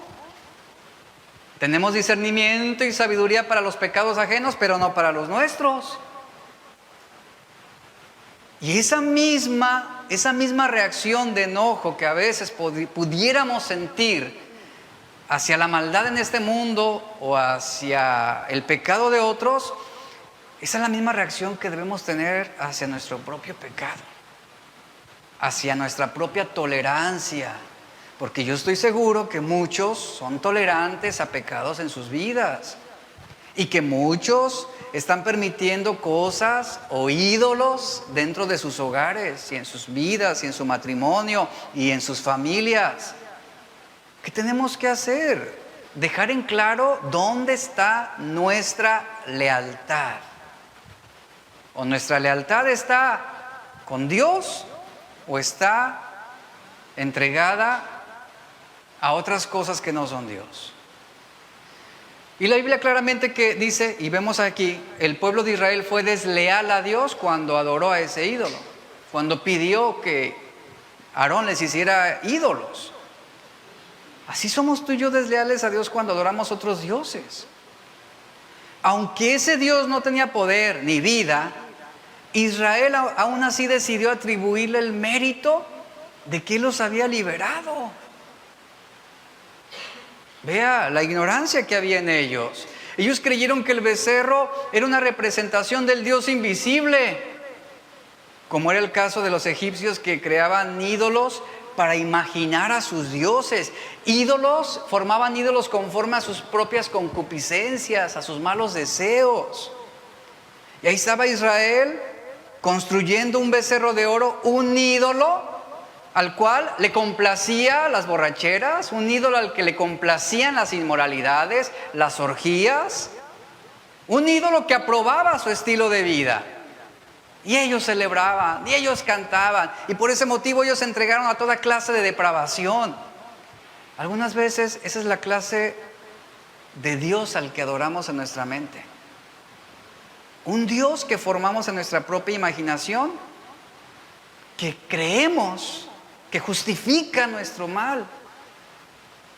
S1: Tenemos discernimiento y sabiduría para los pecados ajenos, pero no para los nuestros. Y esa misma reacción de enojo que a veces pudiéramos sentir hacia la maldad en este mundo o hacia el pecado de otros, Esa es la misma reacción que debemos tener hacia nuestro propio pecado, hacia nuestra propia tolerancia, porque yo estoy seguro que muchos son tolerantes a pecados en sus vidas y que muchos están permitiendo cosas o ídolos dentro de sus hogares y en sus vidas y en su matrimonio y en sus familias. ¿Qué tenemos que hacer? Dejar en claro dónde está nuestra lealtad. O nuestra lealtad está con Dios o está entregada a otras cosas que no son Dios. Y la Biblia claramente que dice, y vemos aquí, el pueblo de Israel fue desleal a Dios cuando adoró a ese ídolo, cuando pidió que Aarón les hiciera ídolos. Así somos tú y yo desleales a Dios cuando adoramos otros dioses. Aunque ese Dios no tenía poder ni vida, Israel aún así decidió atribuirle el mérito de que Él los había liberado. Vea la ignorancia que había en ellos. Ellos creyeron que el becerro era una representación del Dios invisible, como era el caso de los egipcios que creaban ídolos para imaginar a sus dioses. Formaban ídolos conforme a sus propias concupiscencias, a sus malos deseos. Y ahí estaba Israel construyendo un becerro de oro, un ídolo al cual le complacía las borracheras, un ídolo al que le complacían las inmoralidades, las orgías, un ídolo que aprobaba su estilo de vida. Y ellos celebraban, y ellos cantaban, y por ese motivo ellos se entregaron a toda clase de depravación. Algunas veces esa es la clase de Dios al que adoramos en nuestra mente. Un Dios que formamos en nuestra propia imaginación, que creemos que justifica nuestro mal,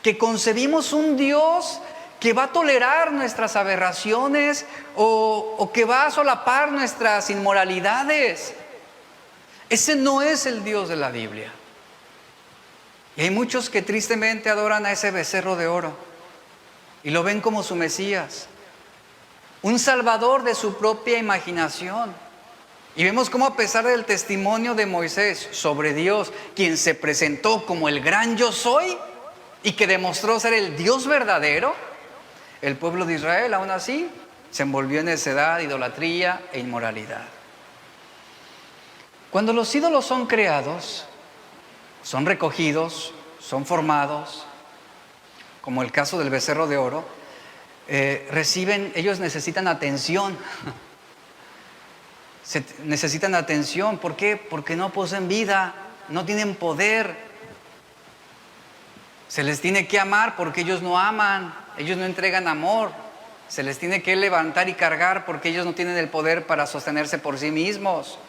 S1: que concebimos un Dios que va a tolerar nuestras aberraciones o que va a solapar nuestras inmoralidades. Ese no es el Dios de la Biblia. Y hay muchos que tristemente adoran a ese becerro de oro y lo ven como su Mesías, un salvador de su propia imaginación. Y vemos cómo, a pesar del testimonio de Moisés sobre Dios, quien se presentó como el gran yo soy y que demostró ser el Dios verdadero, el pueblo de Israel aún así se envolvió en necedad, idolatría e inmoralidad. Cuando los ídolos son creados, son recogidos, son formados, como el caso del becerro de oro, ellos necesitan atención. Necesitan atención. ¿Por qué? Porque no poseen vida, no tienen poder. Se les tiene que amar porque ellos no aman, ellos no entregan amor. Se les tiene que levantar y cargar porque ellos no tienen el poder para sostenerse por sí mismos.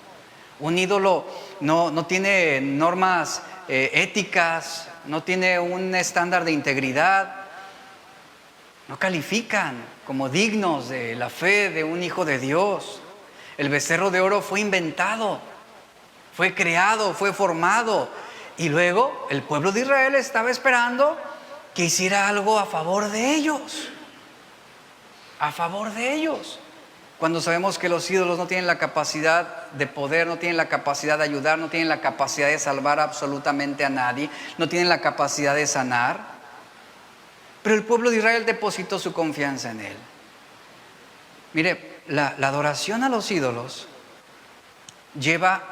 S1: Un ídolo no tiene normas éticas, no tiene un estándar de integridad. No califican como dignos de la fe de un hijo de Dios. El becerro de oro fue inventado, fue creado, fue formado. Y luego el pueblo de Israel estaba esperando que hiciera algo a favor de ellos. A favor de ellos. Cuando sabemos que los ídolos no tienen la capacidad de poder, no tienen la capacidad de ayudar, no tienen la capacidad de salvar absolutamente a nadie, no tienen la capacidad de sanar. Pero el pueblo de Israel depositó su confianza en Él. Mire, la adoración a los ídolos lleva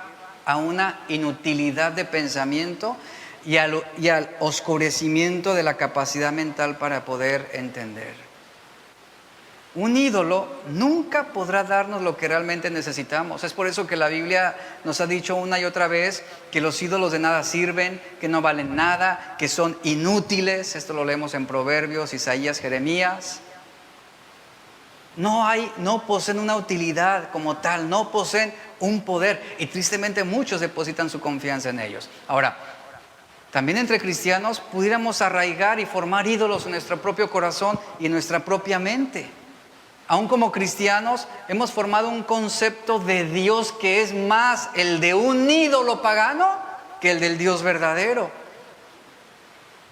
S1: a una inutilidad de pensamiento y al oscurecimiento de la capacidad mental para poder entender. Un ídolo nunca podrá darnos lo que realmente necesitamos. Es por eso que la Biblia nos ha dicho una y otra vez que los ídolos de nada sirven, que no valen nada, que son inútiles. Esto lo leemos en Proverbios, Isaías, Jeremías. No poseen una utilidad como tal, no poseen un poder, y tristemente muchos depositan su confianza en ellos. Ahora, también entre cristianos pudiéramos arraigar y formar ídolos en nuestro propio corazón y en nuestra propia mente. Aún como cristianos hemos formado un concepto de Dios que es más el de un ídolo pagano que el del Dios verdadero.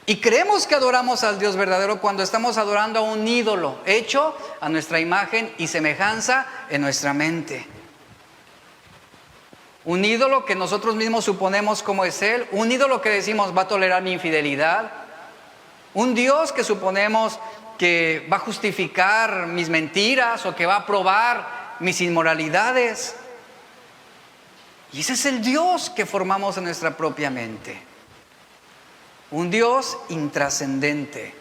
S1: Y creemos que adoramos al Dios verdadero cuando estamos adorando a un ídolo hecho a nuestra imagen y semejanza en nuestra mente. Un ídolo que nosotros mismos suponemos como es Él. Un ídolo que decimos va a tolerar mi infidelidad. Un Dios que suponemos que va a justificar mis mentiras o que va a probar mis inmoralidades. Y ese es el Dios que formamos en nuestra propia mente. Un Dios intrascendente.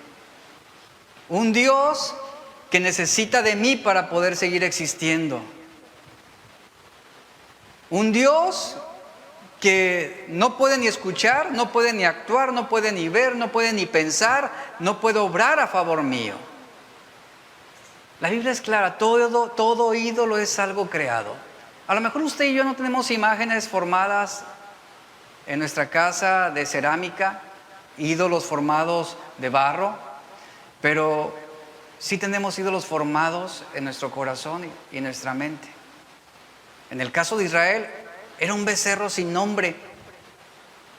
S1: Un Dios que necesita de mí para poder seguir existiendo. Un Dios que no puede ni escuchar, no puede ni actuar, no puede ni ver, no puede ni pensar, no puede obrar a favor mío. La Biblia es clara, todo ídolo es algo creado. A lo mejor usted y yo no tenemos imágenes formadas en nuestra casa de cerámica, ídolos formados de barro, pero sí tenemos ídolos formados en nuestro corazón y en nuestra mente. En el caso de Israel, era un becerro sin nombre,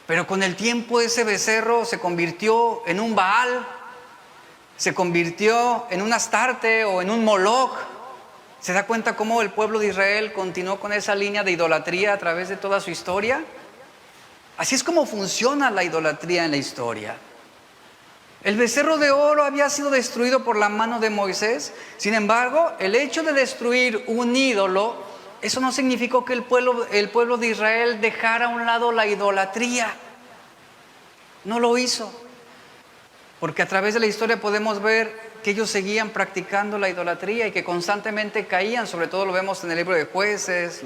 S1: pero con el tiempo ese becerro se convirtió en un Baal, se convirtió en un Astarte o en un Moloch. ¿Se da cuenta cómo el pueblo de Israel continuó con esa línea de idolatría a través de toda su historia? Así es como funciona la idolatría en la historia. El becerro de oro había sido destruido por la mano de Moisés. Sin embargo, el hecho de destruir un ídolo, eso no significó que el pueblo de Israel dejara a un lado la idolatría. No lo hizo. Porque a través de la historia podemos ver que ellos seguían practicando la idolatría y que constantemente caían. Sobre todo lo vemos en el libro de Jueces,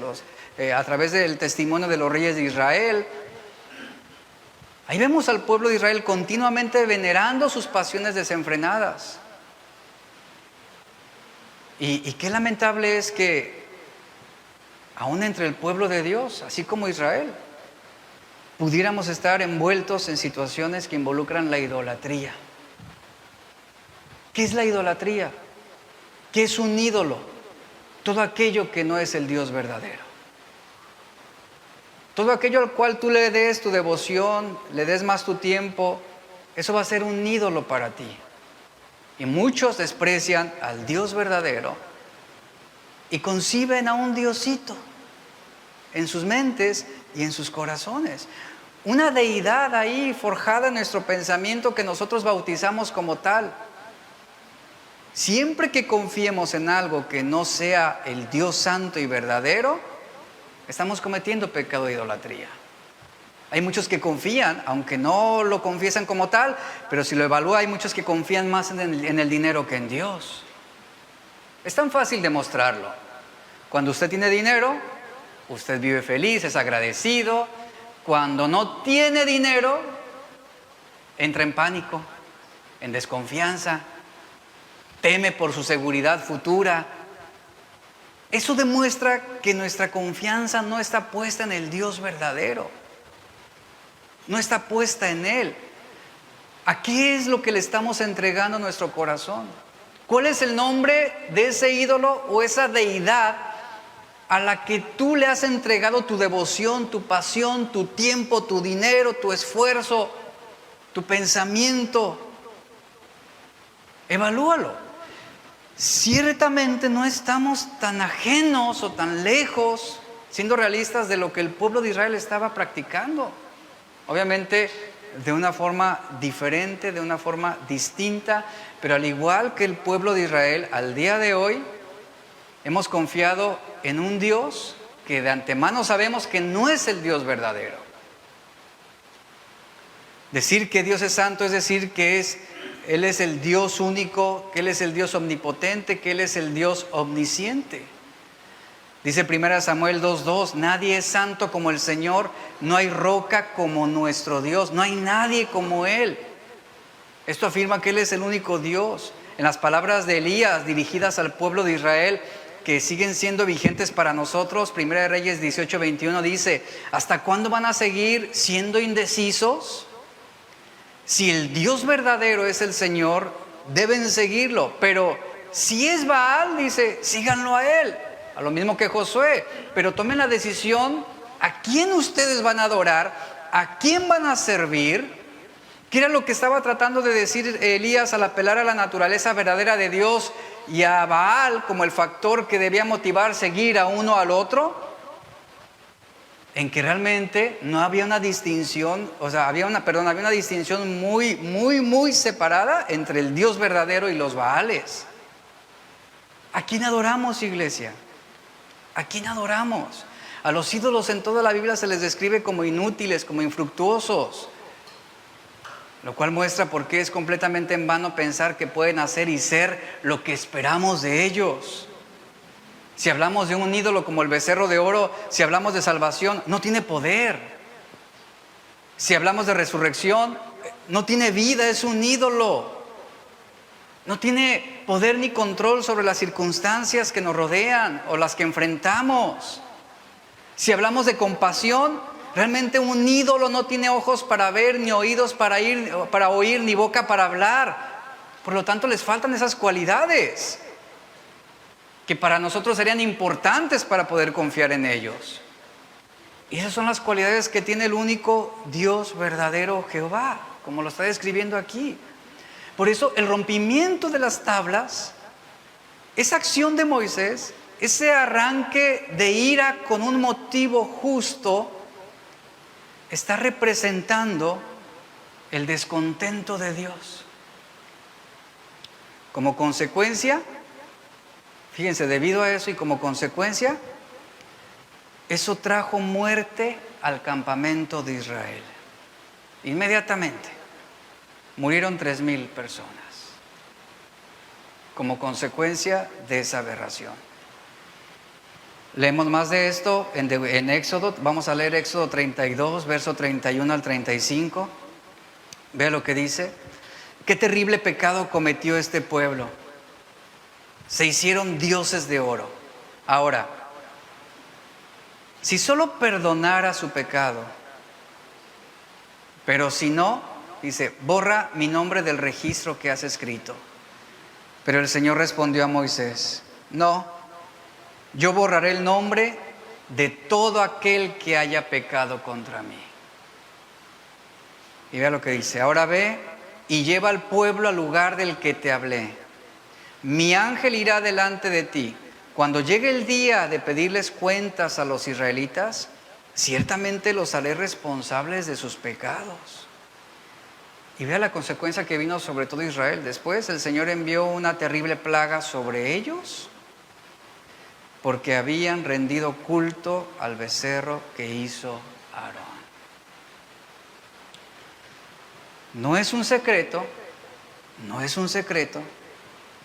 S1: a través del testimonio de los reyes de Israel. Ahí vemos al pueblo de Israel continuamente venerando sus pasiones desenfrenadas. Y qué lamentable es que aún entre el pueblo de Dios, así como Israel, pudiéramos estar envueltos en situaciones que involucran la idolatría. ¿Qué es la idolatría? ¿Qué es un ídolo? Todo aquello que no es el Dios verdadero. Todo aquello al cual tú le des tu devoción, le des más tu tiempo, eso va a ser un ídolo para ti. Y muchos desprecian al Dios verdadero y conciben a un diosito en sus mentes y en sus corazones. Una deidad ahí forjada en nuestro pensamiento que nosotros bautizamos como tal. Siempre que confiemos en algo que no sea el Dios santo y verdadero, estamos cometiendo pecado de idolatría. Hay muchos que confían, aunque no lo confiesan como tal, pero si lo evalúa, hay muchos que confían más en el dinero que en Dios. Es tan fácil demostrarlo. Cuando usted tiene dinero, usted vive feliz, es agradecido. Cuando no tiene dinero, entra en pánico, en desconfianza, teme por su seguridad futura. Eso demuestra que nuestra confianza no está puesta en el Dios verdadero. No está puesta en Él. ¿A qué es lo que le estamos entregando nuestro corazón? ¿Cuál es el nombre de ese ídolo o esa deidad a la que tú le has entregado tu devoción, tu pasión, tu tiempo, tu dinero, tu esfuerzo, tu pensamiento? Evalúalo. Ciertamente no estamos tan ajenos o tan lejos, siendo realistas, de lo que el pueblo de Israel estaba practicando. Obviamente de una forma diferente, de una forma distinta, pero al igual que el pueblo de Israel, al día de hoy hemos confiado en un Dios que de antemano sabemos que no es el Dios verdadero. Decir que Dios es santo es decir que Él es el Dios único, que Él es el Dios omnipotente, que Él es el Dios omnisciente. Dice 1 Samuel 2:2, nadie es santo como el Señor, no hay roca como nuestro Dios, no hay nadie como Él. Esto afirma que Él es el único Dios. En las palabras de Elías dirigidas al pueblo de Israel, que siguen siendo vigentes para nosotros, 1 Reyes 18:21 dice, ¿hasta cuándo van a seguir siendo indecisos? Si el Dios verdadero es el Señor, deben seguirlo, pero si es Baal, dice, síganlo a Él. A lo mismo que Josué, pero tomen la decisión a quién ustedes van a adorar, a quién van a servir, ¿Qué era lo que estaba tratando de decir Elías al apelar a la naturaleza verdadera de Dios y a Baal como el factor que debía motivar seguir a uno al otro? En que realmente no había una distinción, había una distinción muy separada entre el Dios verdadero y los Baales. ¿A quién adoramos, iglesia? ¿A quién adoramos? A los ídolos en toda la Biblia se les describe como inútiles, como infructuosos, lo cual muestra por qué es completamente en vano pensar que pueden hacer y ser lo que esperamos de ellos. Si hablamos de un ídolo como el becerro de oro, si hablamos de salvación, no tiene poder. Si hablamos de resurrección, no tiene vida, es un ídolo. No tiene poder ni control sobre las circunstancias que nos rodean o las que enfrentamos. Si hablamos de compasión, realmente un ídolo no tiene ojos para ver, ni oídos para oír, ni boca para hablar. Por lo tanto, les faltan esas cualidades que para nosotros serían importantes para poder confiar en ellos. Y esas son las cualidades que tiene el único Dios verdadero, Jehová, como lo está describiendo aquí. Por eso el rompimiento de las tablas, esa acción de Moisés, ese arranque de ira con un motivo justo, está representando el descontento de Dios. Como consecuencia, fíjense, debido a eso y como consecuencia, eso trajo muerte al campamento de Israel. Inmediatamente murieron 3,000 personas como consecuencia de esa aberración. Leemos más de esto en Éxodo. Vamos a leer Éxodo 32, verso 31 al 35. Vea lo que dice. Qué terrible pecado cometió este pueblo. Se hicieron dioses de oro. Ahora, si solo perdonara su pecado, pero si no, dice, borra mi nombre del registro que has escrito. Pero el Señor respondió a Moisés, no, yo borraré el nombre de todo aquel que haya pecado contra mí. Y vea lo que dice, ahora ve y lleva al pueblo al lugar del que te hablé. Mi ángel irá delante de ti. Cuando llegue el día de pedirles cuentas a los israelitas, ciertamente los haré responsables de sus pecados. Y vea la consecuencia que vino sobre todo Israel. Después el Señor envió una terrible plaga sobre ellos porque habían rendido culto al becerro que hizo Aarón. No es un secreto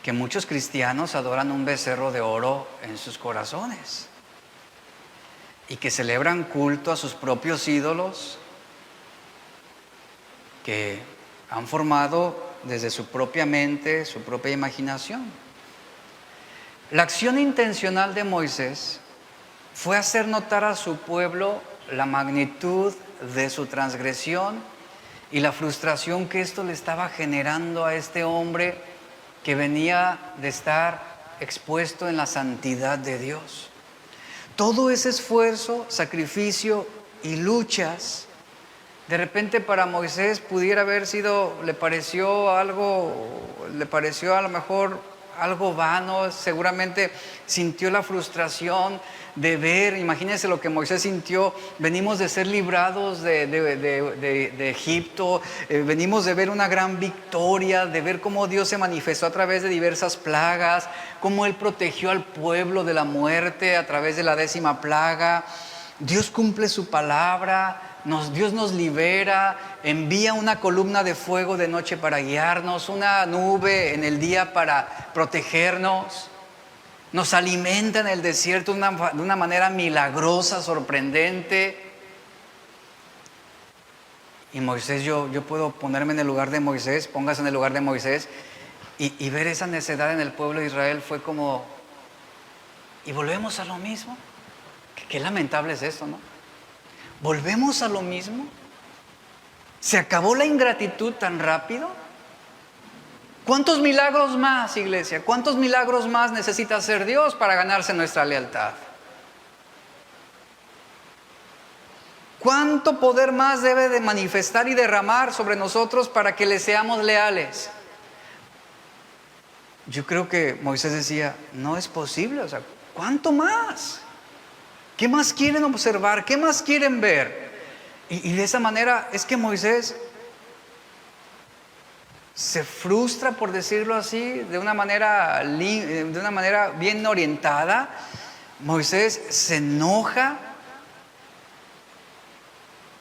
S1: que muchos cristianos adoran un becerro de oro en sus corazones y que celebran culto a sus propios ídolos que han formado desde su propia mente, su propia imaginación. La acción intencional de Moisés fue hacer notar a su pueblo la magnitud de su transgresión y la frustración que esto le estaba generando a este hombre que venía de estar expuesto en la santidad de Dios. Todo ese esfuerzo, sacrificio y luchas, de repente para Moisés pudiera haber sido, le pareció a lo mejor algo vano. Seguramente sintió la frustración de ver, imagínense lo que Moisés sintió, venimos de ser librados de Egipto, venimos de ver una gran victoria, de ver cómo Dios se manifestó a través de diversas plagas, cómo Él protegió al pueblo de la muerte a través de la 10ª plaga. Dios cumple su palabra, Dios nos libera, envía una columna de fuego de noche para guiarnos, una nube en el día para protegernos, nos alimenta en el desierto de una manera milagrosa, sorprendente. Y Moisés, yo puedo ponerme en el lugar de Moisés, póngase en el lugar de Moisés y ver esa necedad en el pueblo de Israel fue como, ¿y volvemos a lo mismo? Qué lamentable es esto, ¿no? ¿Volvemos a lo mismo? ¿Se acabó la ingratitud tan rápido? ¿Cuántos milagros más, iglesia? ¿Cuántos milagros más necesita hacer Dios para ganarse nuestra lealtad? ¿Cuánto poder más debe de manifestar y derramar sobre nosotros para que le seamos leales? Yo creo que Moisés decía, no es posible, o sea, ¿cuánto más? ¿Qué más quieren observar? ¿Qué más quieren ver? Y de esa manera es que Moisés se frustra, por decirlo así, de una manera bien orientada. Moisés se enoja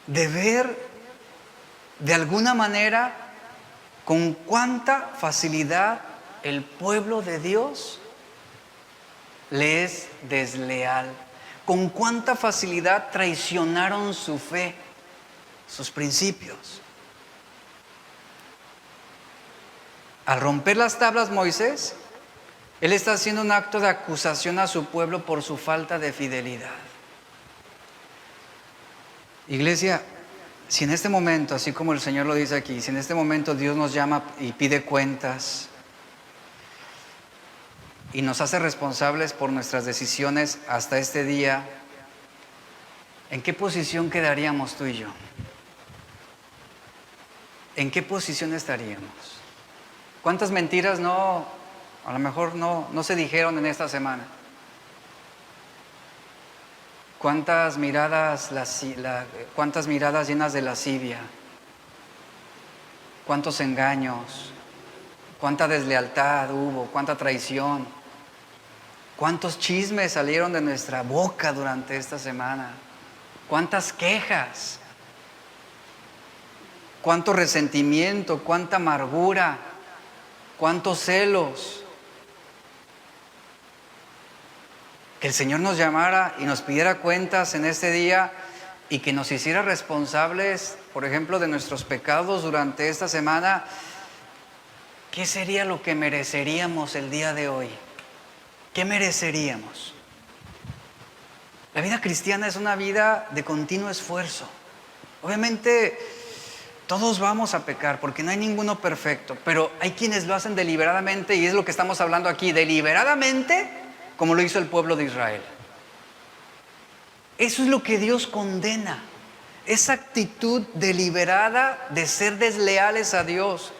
S1: de ver de alguna manera con cuánta facilidad el pueblo de Dios le es desleal, con cuánta facilidad traicionaron su fe, sus principios. Al romper las tablas Moisés, él está haciendo un acto de acusación a su pueblo por su falta de fidelidad. Iglesia, si en este momento, así como el Señor lo dice aquí, si en este momento Dios nos llama y pide cuentas y nos hace responsables por nuestras decisiones hasta este día, ¿en qué posición quedaríamos tú y yo? ¿En qué posición estaríamos? ¿Cuántas mentiras a lo mejor no se dijeron en esta semana? ¿Cuántas miradas llenas de lascivia? ¿Cuántos engaños? ¿Cuánta deslealtad hubo? ¿Cuánta traición? ¿Cuántos chismes salieron de nuestra boca durante esta semana? ¿Cuántas quejas? ¿Cuánto resentimiento? ¿Cuánta amargura? ¿Cuántos celos? Que el Señor nos llamara y nos pidiera cuentas en este día y que nos hiciera responsables, por ejemplo, de nuestros pecados durante esta semana. ¿Qué sería lo que mereceríamos el día de hoy? ¿Qué mereceríamos? La vida cristiana es una vida de continuo esfuerzo. Obviamente todos vamos a pecar porque no hay ninguno perfecto, pero hay quienes lo hacen deliberadamente y es lo que estamos hablando aquí, deliberadamente, como lo hizo el pueblo de Israel. Eso es lo que Dios condena, esa actitud deliberada de ser desleales a Dios,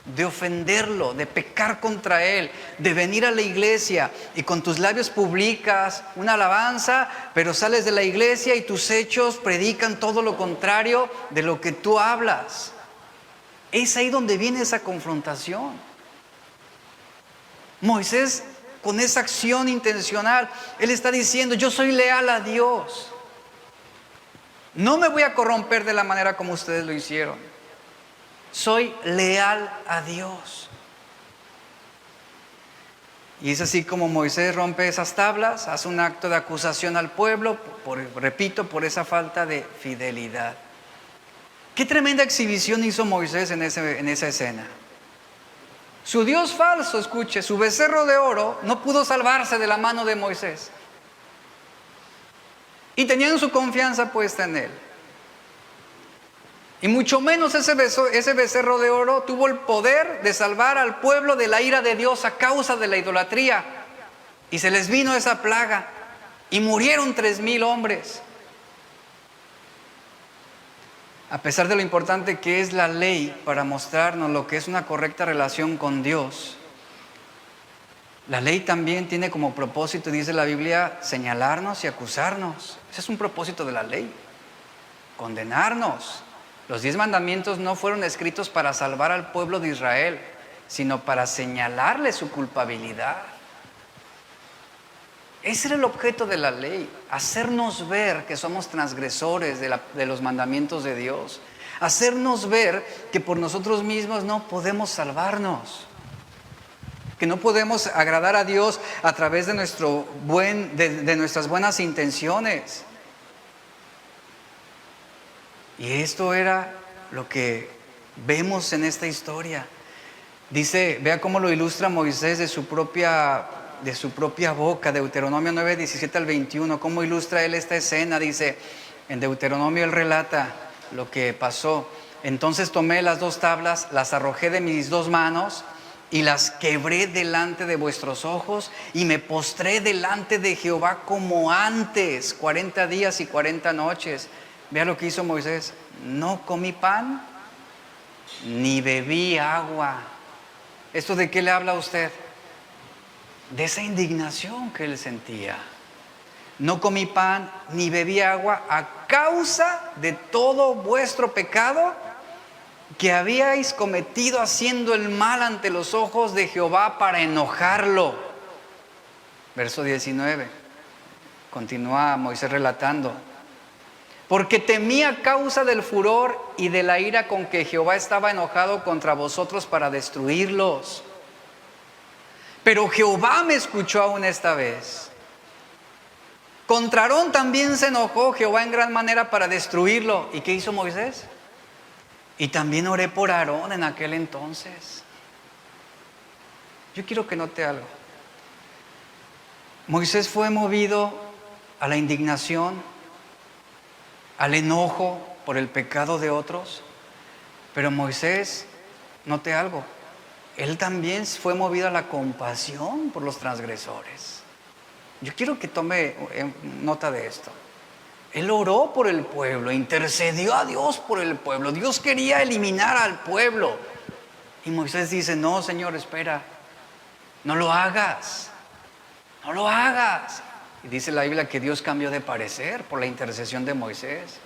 S1: de ofenderlo, de pecar contra Él, de venir a la iglesia y con tus labios publicas una alabanza, pero sales de la iglesia y tus hechos predican todo lo contrario de lo que tú hablas. Es ahí donde viene esa confrontación. Moisés, con esa acción intencional, él está diciendo, yo soy leal a Dios. No me voy a corromper de la manera como ustedes lo hicieron. Soy leal a Dios. Y es así como Moisés rompe esas tablas, hace un acto de acusación al pueblo, por esa falta de fidelidad. Qué tremenda exhibición hizo Moisés en esa escena. Su Dios falso, escuche, su becerro de oro, no pudo salvarse de la mano de Moisés. Y tenían su confianza puesta en él. Y mucho menos ese becerro de oro tuvo el poder de salvar al pueblo de la ira de Dios a causa de la idolatría. Y se les vino esa plaga y murieron 3,000 hombres. A pesar de lo importante que es la ley para mostrarnos lo que es una correcta relación con Dios, la ley también tiene como propósito, dice la Biblia, señalarnos y acusarnos. Ese es un propósito de la ley, condenarnos. Los 10 mandamientos no fueron escritos para salvar al pueblo de Israel, sino para señalarle su culpabilidad. Ese era el objeto de la ley, hacernos ver que somos transgresores de los mandamientos de Dios, hacernos ver que por nosotros mismos no podemos salvarnos, que no podemos agradar a Dios a través de nuestras buenas intenciones. Y esto era lo que vemos en esta historia. Dice, vea cómo lo ilustra Moisés de su propia boca, Deuteronomio 9, 17 al 21, cómo ilustra él esta escena. Dice, en Deuteronomio él relata lo que pasó. Entonces tomé las 2 tablas, las arrojé de mis 2 manos y las quebré delante de vuestros ojos y me postré delante de Jehová como antes, 40 días y 40 noches. Vea lo que hizo Moisés. No comí pan ni bebí agua. ¿Esto de qué le habla a usted? De esa indignación que él sentía. No comí pan ni bebí agua a causa de todo vuestro pecado que habíais cometido haciendo el mal ante los ojos de Jehová para enojarlo. Verso 19. Continúa Moisés relatando. Porque temí a causa del furor y de la ira con que Jehová estaba enojado contra vosotros para destruirlos. Pero Jehová me escuchó aún esta vez. Contra Aarón también se enojó Jehová en gran manera para destruirlo. ¿Y qué hizo Moisés? Y también oré por Aarón en aquel entonces. Yo quiero que note algo. Moisés fue movido a la indignación, al enojo por el pecado de otros. Pero Moisés, note algo, él también fue movido a la compasión por los transgresores. Yo quiero que tome nota de esto. Él oró por el pueblo, intercedió a Dios por el pueblo. Dios quería eliminar al pueblo. Y Moisés dice, no, Señor, espera, no lo hagas, no lo hagas. Y dice la Biblia que Dios cambió de parecer por la intercesión de Moisés.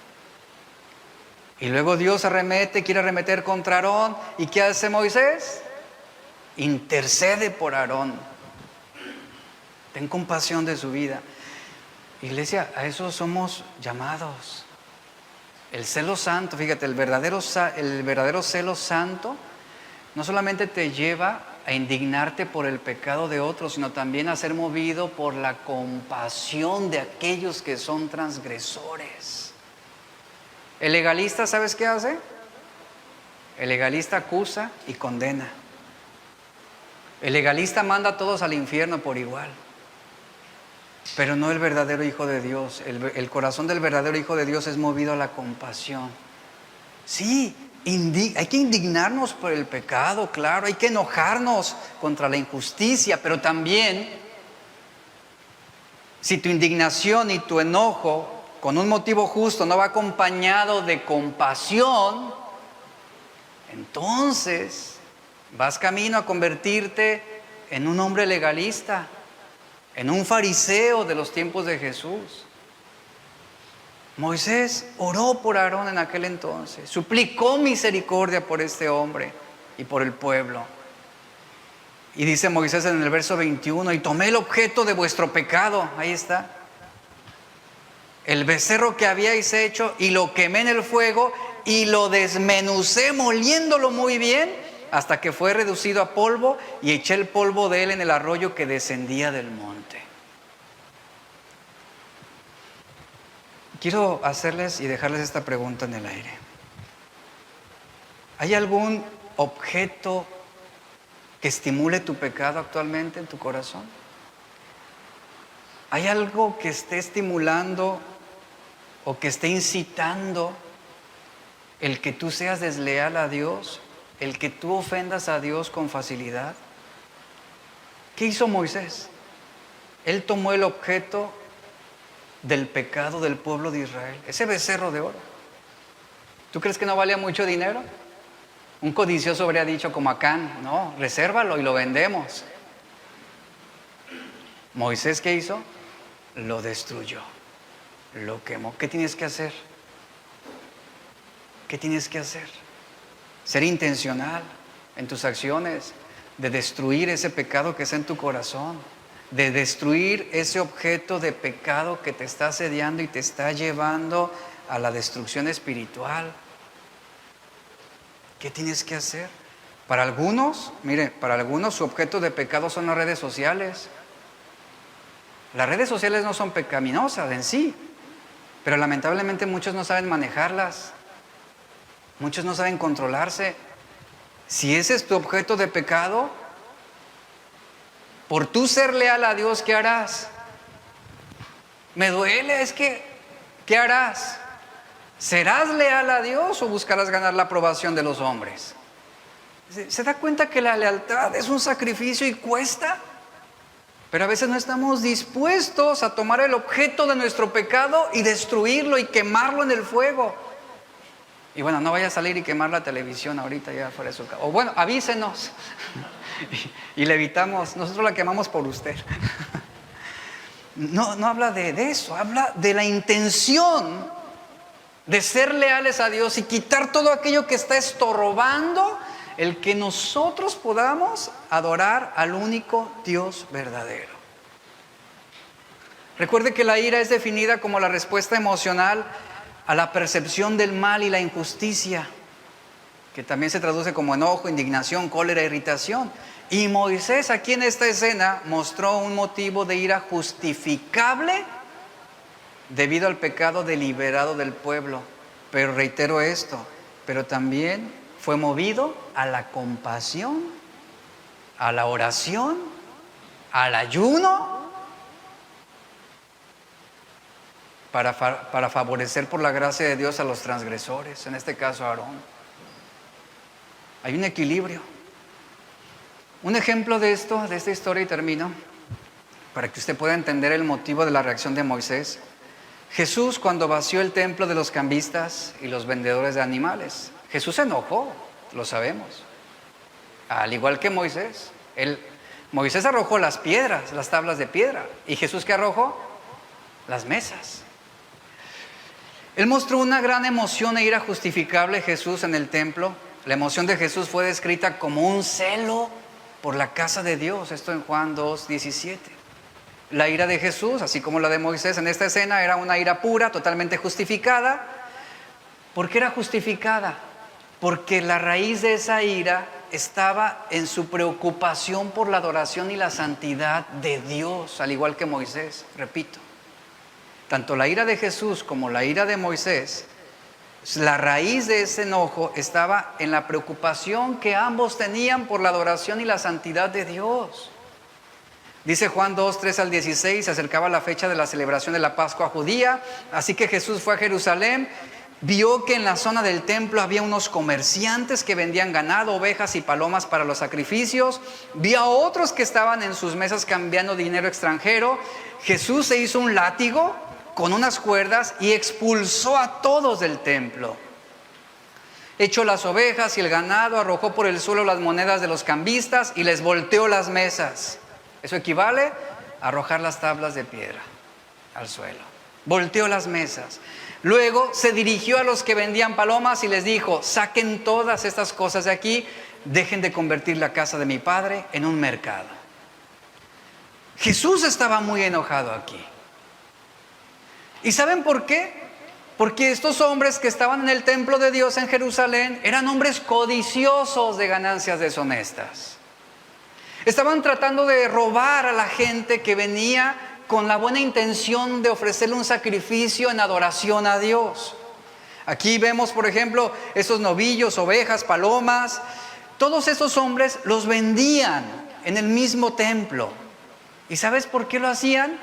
S1: Y luego Dios quiere arremeter contra Aarón. ¿Y qué hace Moisés? Intercede por Aarón. Ten compasión de su vida. Iglesia, a eso somos llamados. El celo santo, fíjate, el verdadero celo santo no solamente te lleva a indignarte por el pecado de otros, sino también a ser movido por la compasión de aquellos que son transgresores. El legalista, ¿sabes qué hace? El legalista acusa y condena. El legalista manda a todos al infierno por igual. Pero no el verdadero Hijo de Dios. El corazón del verdadero Hijo de Dios es movido a la compasión. Sí, hay que indignarnos por el pecado, claro. Hay que enojarnos contra la injusticia. Pero también, si tu indignación y tu enojo con un motivo justo no va acompañado de compasión, entonces vas camino a convertirte en un hombre legalista, en un fariseo de los tiempos de Jesús. Moisés oró por Aarón en aquel entonces, suplicó misericordia por este hombre y por el pueblo. Y dice Moisés en el verso 21, y tomé el objeto de vuestro pecado, ahí está, el becerro que habíais hecho, y lo quemé en el fuego, y lo desmenucé moliéndolo muy bien, hasta que fue reducido a polvo, y eché el polvo de él en el arroyo que descendía del monte. Quiero hacerles y dejarles esta pregunta en el aire. ¿Hay algún objeto que estimule tu pecado actualmente en tu corazón? ¿Hay algo que esté estimulando o que esté incitando el que tú seas desleal a Dios, el que tú ofendas a Dios con facilidad? ¿Qué hizo Moisés? Él tomó el objeto del pecado del pueblo de Israel, ese becerro de oro. ¿Tú crees que no valía mucho dinero? Un codicioso habría dicho como Acán, no, resérvalo y lo vendemos. Moisés, ¿qué hizo? Lo destruyó, lo quemó. ¿Qué tienes que hacer? ¿Qué tienes que hacer? Ser intencional en tus acciones, de destruir ese pecado que está en tu corazón, de destruir ese objeto de pecado que te está asediando y te está llevando a la destrucción espiritual. ¿Qué tienes que hacer? Para algunos, mire, para algunos su objeto de pecado son las redes sociales. Las redes sociales no son pecaminosas en sí, pero lamentablemente muchos no saben manejarlas. Muchos no saben controlarse. Si ese es tu objeto de pecado, por tú ser leal a Dios, ¿qué harás? Me duele, es que, ¿qué harás? ¿Serás leal a Dios o buscarás ganar la aprobación de los hombres? ¿Se da cuenta que la lealtad es un sacrificio y cuesta? Pero a veces no estamos dispuestos a tomar el objeto de nuestro pecado y destruirlo y quemarlo en el fuego. Y bueno, no vaya a salir y quemar la televisión ahorita ya fuera de su casa. O bueno, avísenos. Y le evitamos, nosotros la quemamos por usted. No habla de eso, habla de la intención de ser leales a Dios y quitar todo aquello que está estorbando el que nosotros podamos adorar al único Dios verdadero. Recuerde que la ira es definida como la respuesta emocional a la percepción del mal y la injusticia, que también se traduce como enojo, indignación, cólera, irritación. Y Moisés aquí en esta escena mostró un motivo de ira justificable debido al pecado deliberado del pueblo. Pero reitero esto, pero también fue movido a la compasión, a la oración, al ayuno, para favorecer por la gracia de Dios a los transgresores, en este caso a Aarón. Hay un equilibrio. Un ejemplo de esto, de esta historia, y termino, para que usted pueda entender el motivo de la reacción de Moisés. Jesús, cuando vació el templo de los cambistas y los vendedores de animales, Jesús se enojó, lo sabemos. Al igual que Moisés. Moisés arrojó las piedras, las tablas de piedra. ¿Y Jesús qué arrojó? Las mesas. Él mostró una gran emoción e ira justificable Jesús en el templo. La emoción de Jesús fue descrita como un celo por la casa de Dios. Esto en Juan 2:17. La ira de Jesús, así como la de Moisés en esta escena, era una ira pura, totalmente justificada. ¿Por qué era justificada? Porque la raíz de esa ira estaba en su preocupación por la adoración y la santidad de Dios, al igual que Moisés, repito. Tanto la ira de Jesús como la ira de Moisés, la raíz de ese enojo estaba en la preocupación que ambos tenían por la adoración y la santidad de Dios. Dice Juan 2:13-16, se acercaba la fecha de la celebración de la Pascua judía, así que Jesús fue a Jerusalén, vio que en la zona del templo había unos comerciantes que vendían ganado, ovejas y palomas para los sacrificios, vio a otros que estaban en sus mesas cambiando dinero extranjero. Jesús se hizo un látigo con unas cuerdas y expulsó a todos del templo. Echó las ovejas y el ganado, arrojó por el suelo las monedas de los cambistas y les volteó las mesas. Eso equivale a arrojar las tablas de piedra al suelo. Volteó las mesas. Luego se dirigió a los que vendían palomas y les dijo: saquen todas estas cosas de aquí, dejen de convertir la casa de mi padre en un mercado. Jesús estaba muy enojado aquí. ¿Y saben por qué? Porque estos hombres que estaban en el templo de Dios en Jerusalén eran hombres codiciosos de ganancias deshonestas. Estaban tratando de robar a la gente que venía con la buena intención de ofrecerle un sacrificio en adoración a Dios. Aquí vemos, por ejemplo, esos novillos, ovejas, palomas. Todos esos hombres los vendían en el mismo templo. ¿Y sabes por qué lo hacían?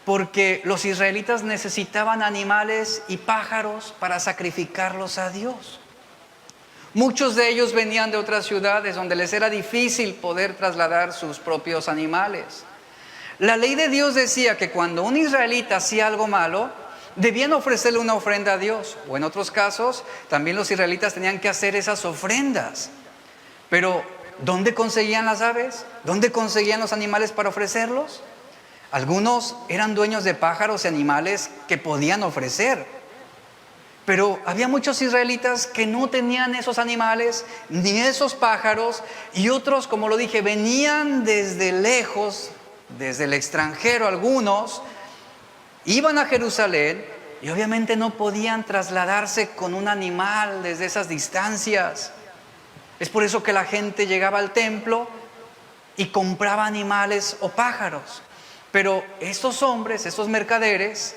S1: Porque los israelitas necesitaban animales y pájaros para sacrificarlos a Dios. Muchos de ellos venían de otras ciudades donde les era difícil poder trasladar sus propios animales. La ley de Dios decía que cuando un israelita hacía algo malo, debían ofrecerle una ofrenda a Dios. O en otros casos, también los israelitas tenían que hacer esas ofrendas. Pero, ¿dónde conseguían las aves? ¿Dónde conseguían los animales para ofrecerlos? Algunos eran dueños de pájaros y animales que podían ofrecer. Pero había muchos israelitas que no tenían esos animales ni esos pájaros, y otros, como lo dije, venían desde lejos, desde el extranjero. Algunos iban a Jerusalén y obviamente no podían trasladarse con un animal desde esas distancias. Es por eso que la gente llegaba al templo y compraba animales o pájaros. Pero estos hombres, estos mercaderes,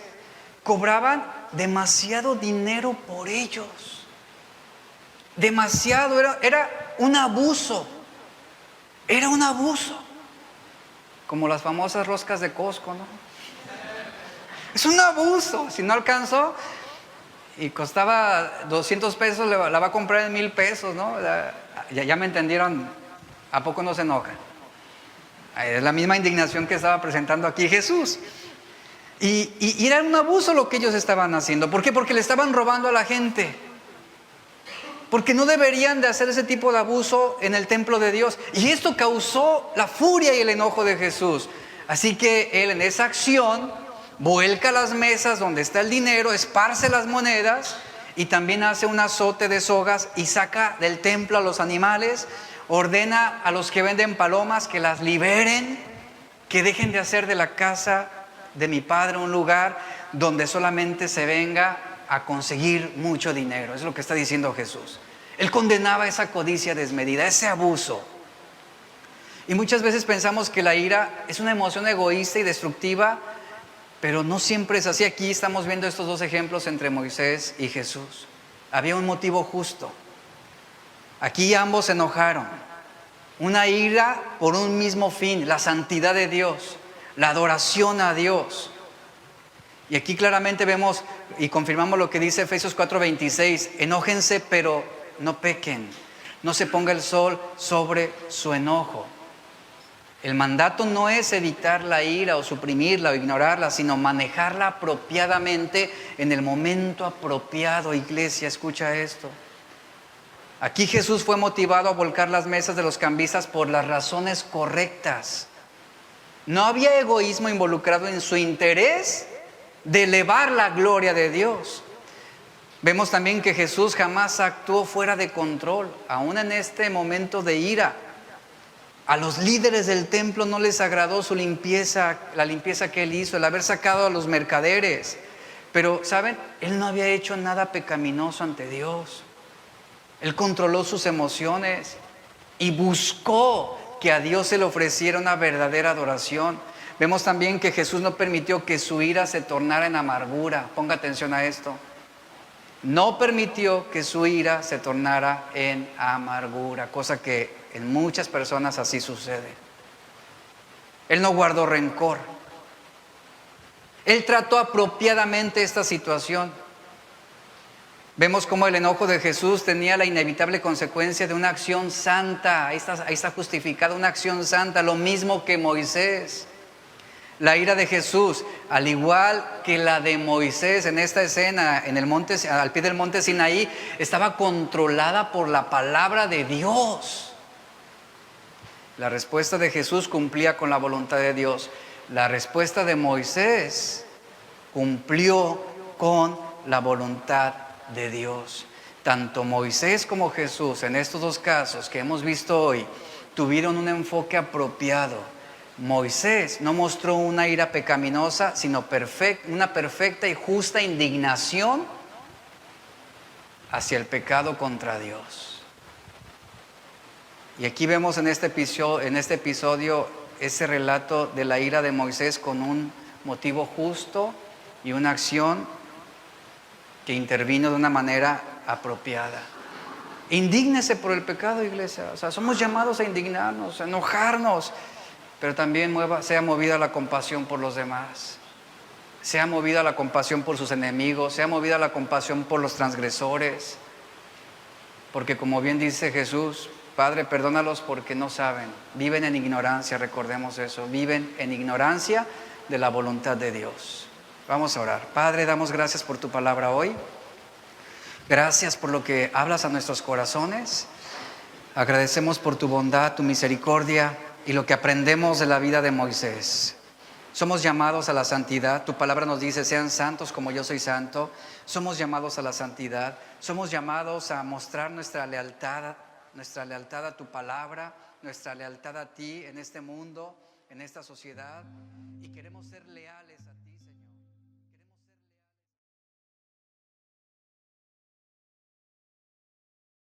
S1: cobraban demasiado dinero por ellos. Demasiado, era un abuso. Era un abuso. Como las famosas roscas de Costco, ¿no? Es un abuso. Si no alcanzó y costaba 200 pesos, la va a comprar en 1,000 pesos, ¿no? Ya me entendieron. ¿A poco no se enojan? Es la misma indignación que estaba presentando aquí Jesús. Y era un abuso lo que ellos estaban haciendo. ¿Por qué? Porque le estaban robando a la gente. Porque no deberían de hacer ese tipo de abuso en el templo de Dios. Y esto causó la furia y el enojo de Jesús. Así que Él en esa acción vuelca las mesas donde está el dinero, esparce las monedas y también hace un azote de sogas y saca del templo a los animales. Ordena a los que venden palomas que las liberen, que dejen de hacer de la casa de mi padre un lugar donde solamente se venga a conseguir mucho dinero. Es lo que está diciendo Jesús. Él condenaba esa codicia desmedida, ese abuso. Y muchas veces pensamos que la ira es una emoción egoísta y destructiva, pero no siempre es así. Aquí estamos viendo estos dos ejemplos entre Moisés y Jesús. Había un motivo justo. Aquí ambos se enojaron. Una ira por un mismo fin, la santidad de Dios, la adoración a Dios. Y aquí claramente vemos y confirmamos lo que dice Efesios 4:26. Enójense, pero no pequen. No se ponga el sol sobre su enojo. El mandato no es evitar la ira o suprimirla o ignorarla, sino manejarla apropiadamente en el momento apropiado. Iglesia, escucha esto. Aquí Jesús fue motivado a volcar las mesas de los cambistas por las razones correctas. No había egoísmo involucrado en su interés de elevar la gloria de Dios. Vemos también que Jesús jamás actuó fuera de control, aún en este momento de ira. A los líderes del templo no les agradó su limpieza, la limpieza que Él hizo, el haber sacado a los mercaderes. Pero, ¿saben? Él no había hecho nada pecaminoso ante Dios. Él controló sus emociones y buscó que a Dios se le ofreciera una verdadera adoración. Vemos también que Jesús no permitió que su ira se tornara en amargura. Ponga atención a esto. No permitió que su ira se tornara en amargura, cosa que en muchas personas así sucede. Él no guardó rencor. Él trató apropiadamente esta situación. Vemos cómo el enojo de Jesús tenía la inevitable consecuencia de una acción santa. Ahí está justificada una acción santa, lo mismo que Moisés. La ira de Jesús, al igual que la de Moisés en esta escena, en el monte, al pie del monte Sinaí, estaba controlada por la palabra de Dios. La respuesta de Jesús cumplía con la voluntad de Dios. La respuesta de Moisés cumplió con la voluntad de Dios. Tanto Moisés como Jesús, en estos dos casos que hemos visto hoy, tuvieron un enfoque apropiado. Moisés no mostró una ira pecaminosa, sino una perfecta y justa indignación hacia el pecado contra Dios. Y aquí vemos en este episodio ese relato de la ira de Moisés con un motivo justo y una acción que intervino de una manera apropiada. Indígnese por el pecado, iglesia. O sea, somos llamados a indignarnos, a enojarnos, pero también sea movida la compasión por los demás. Sea movida la compasión por sus enemigos, sea movida la compasión por los transgresores. Porque como bien dice Jesús, Padre, perdónalos porque no saben. Viven en ignorancia, recordemos eso. Viven en ignorancia de la voluntad de Dios. Vamos a orar. Padre, damos gracias por tu palabra hoy. Gracias por lo que hablas a nuestros corazones. Agradecemos por tu bondad, tu misericordia y lo que aprendemos de la vida de Moisés. Somos llamados a la santidad. Tu palabra nos dice, sean santos como yo soy santo. Somos llamados a la santidad. Somos llamados a mostrar nuestra lealtad a tu palabra, nuestra lealtad a ti en este mundo, en esta sociedad. Y queremos ser leales a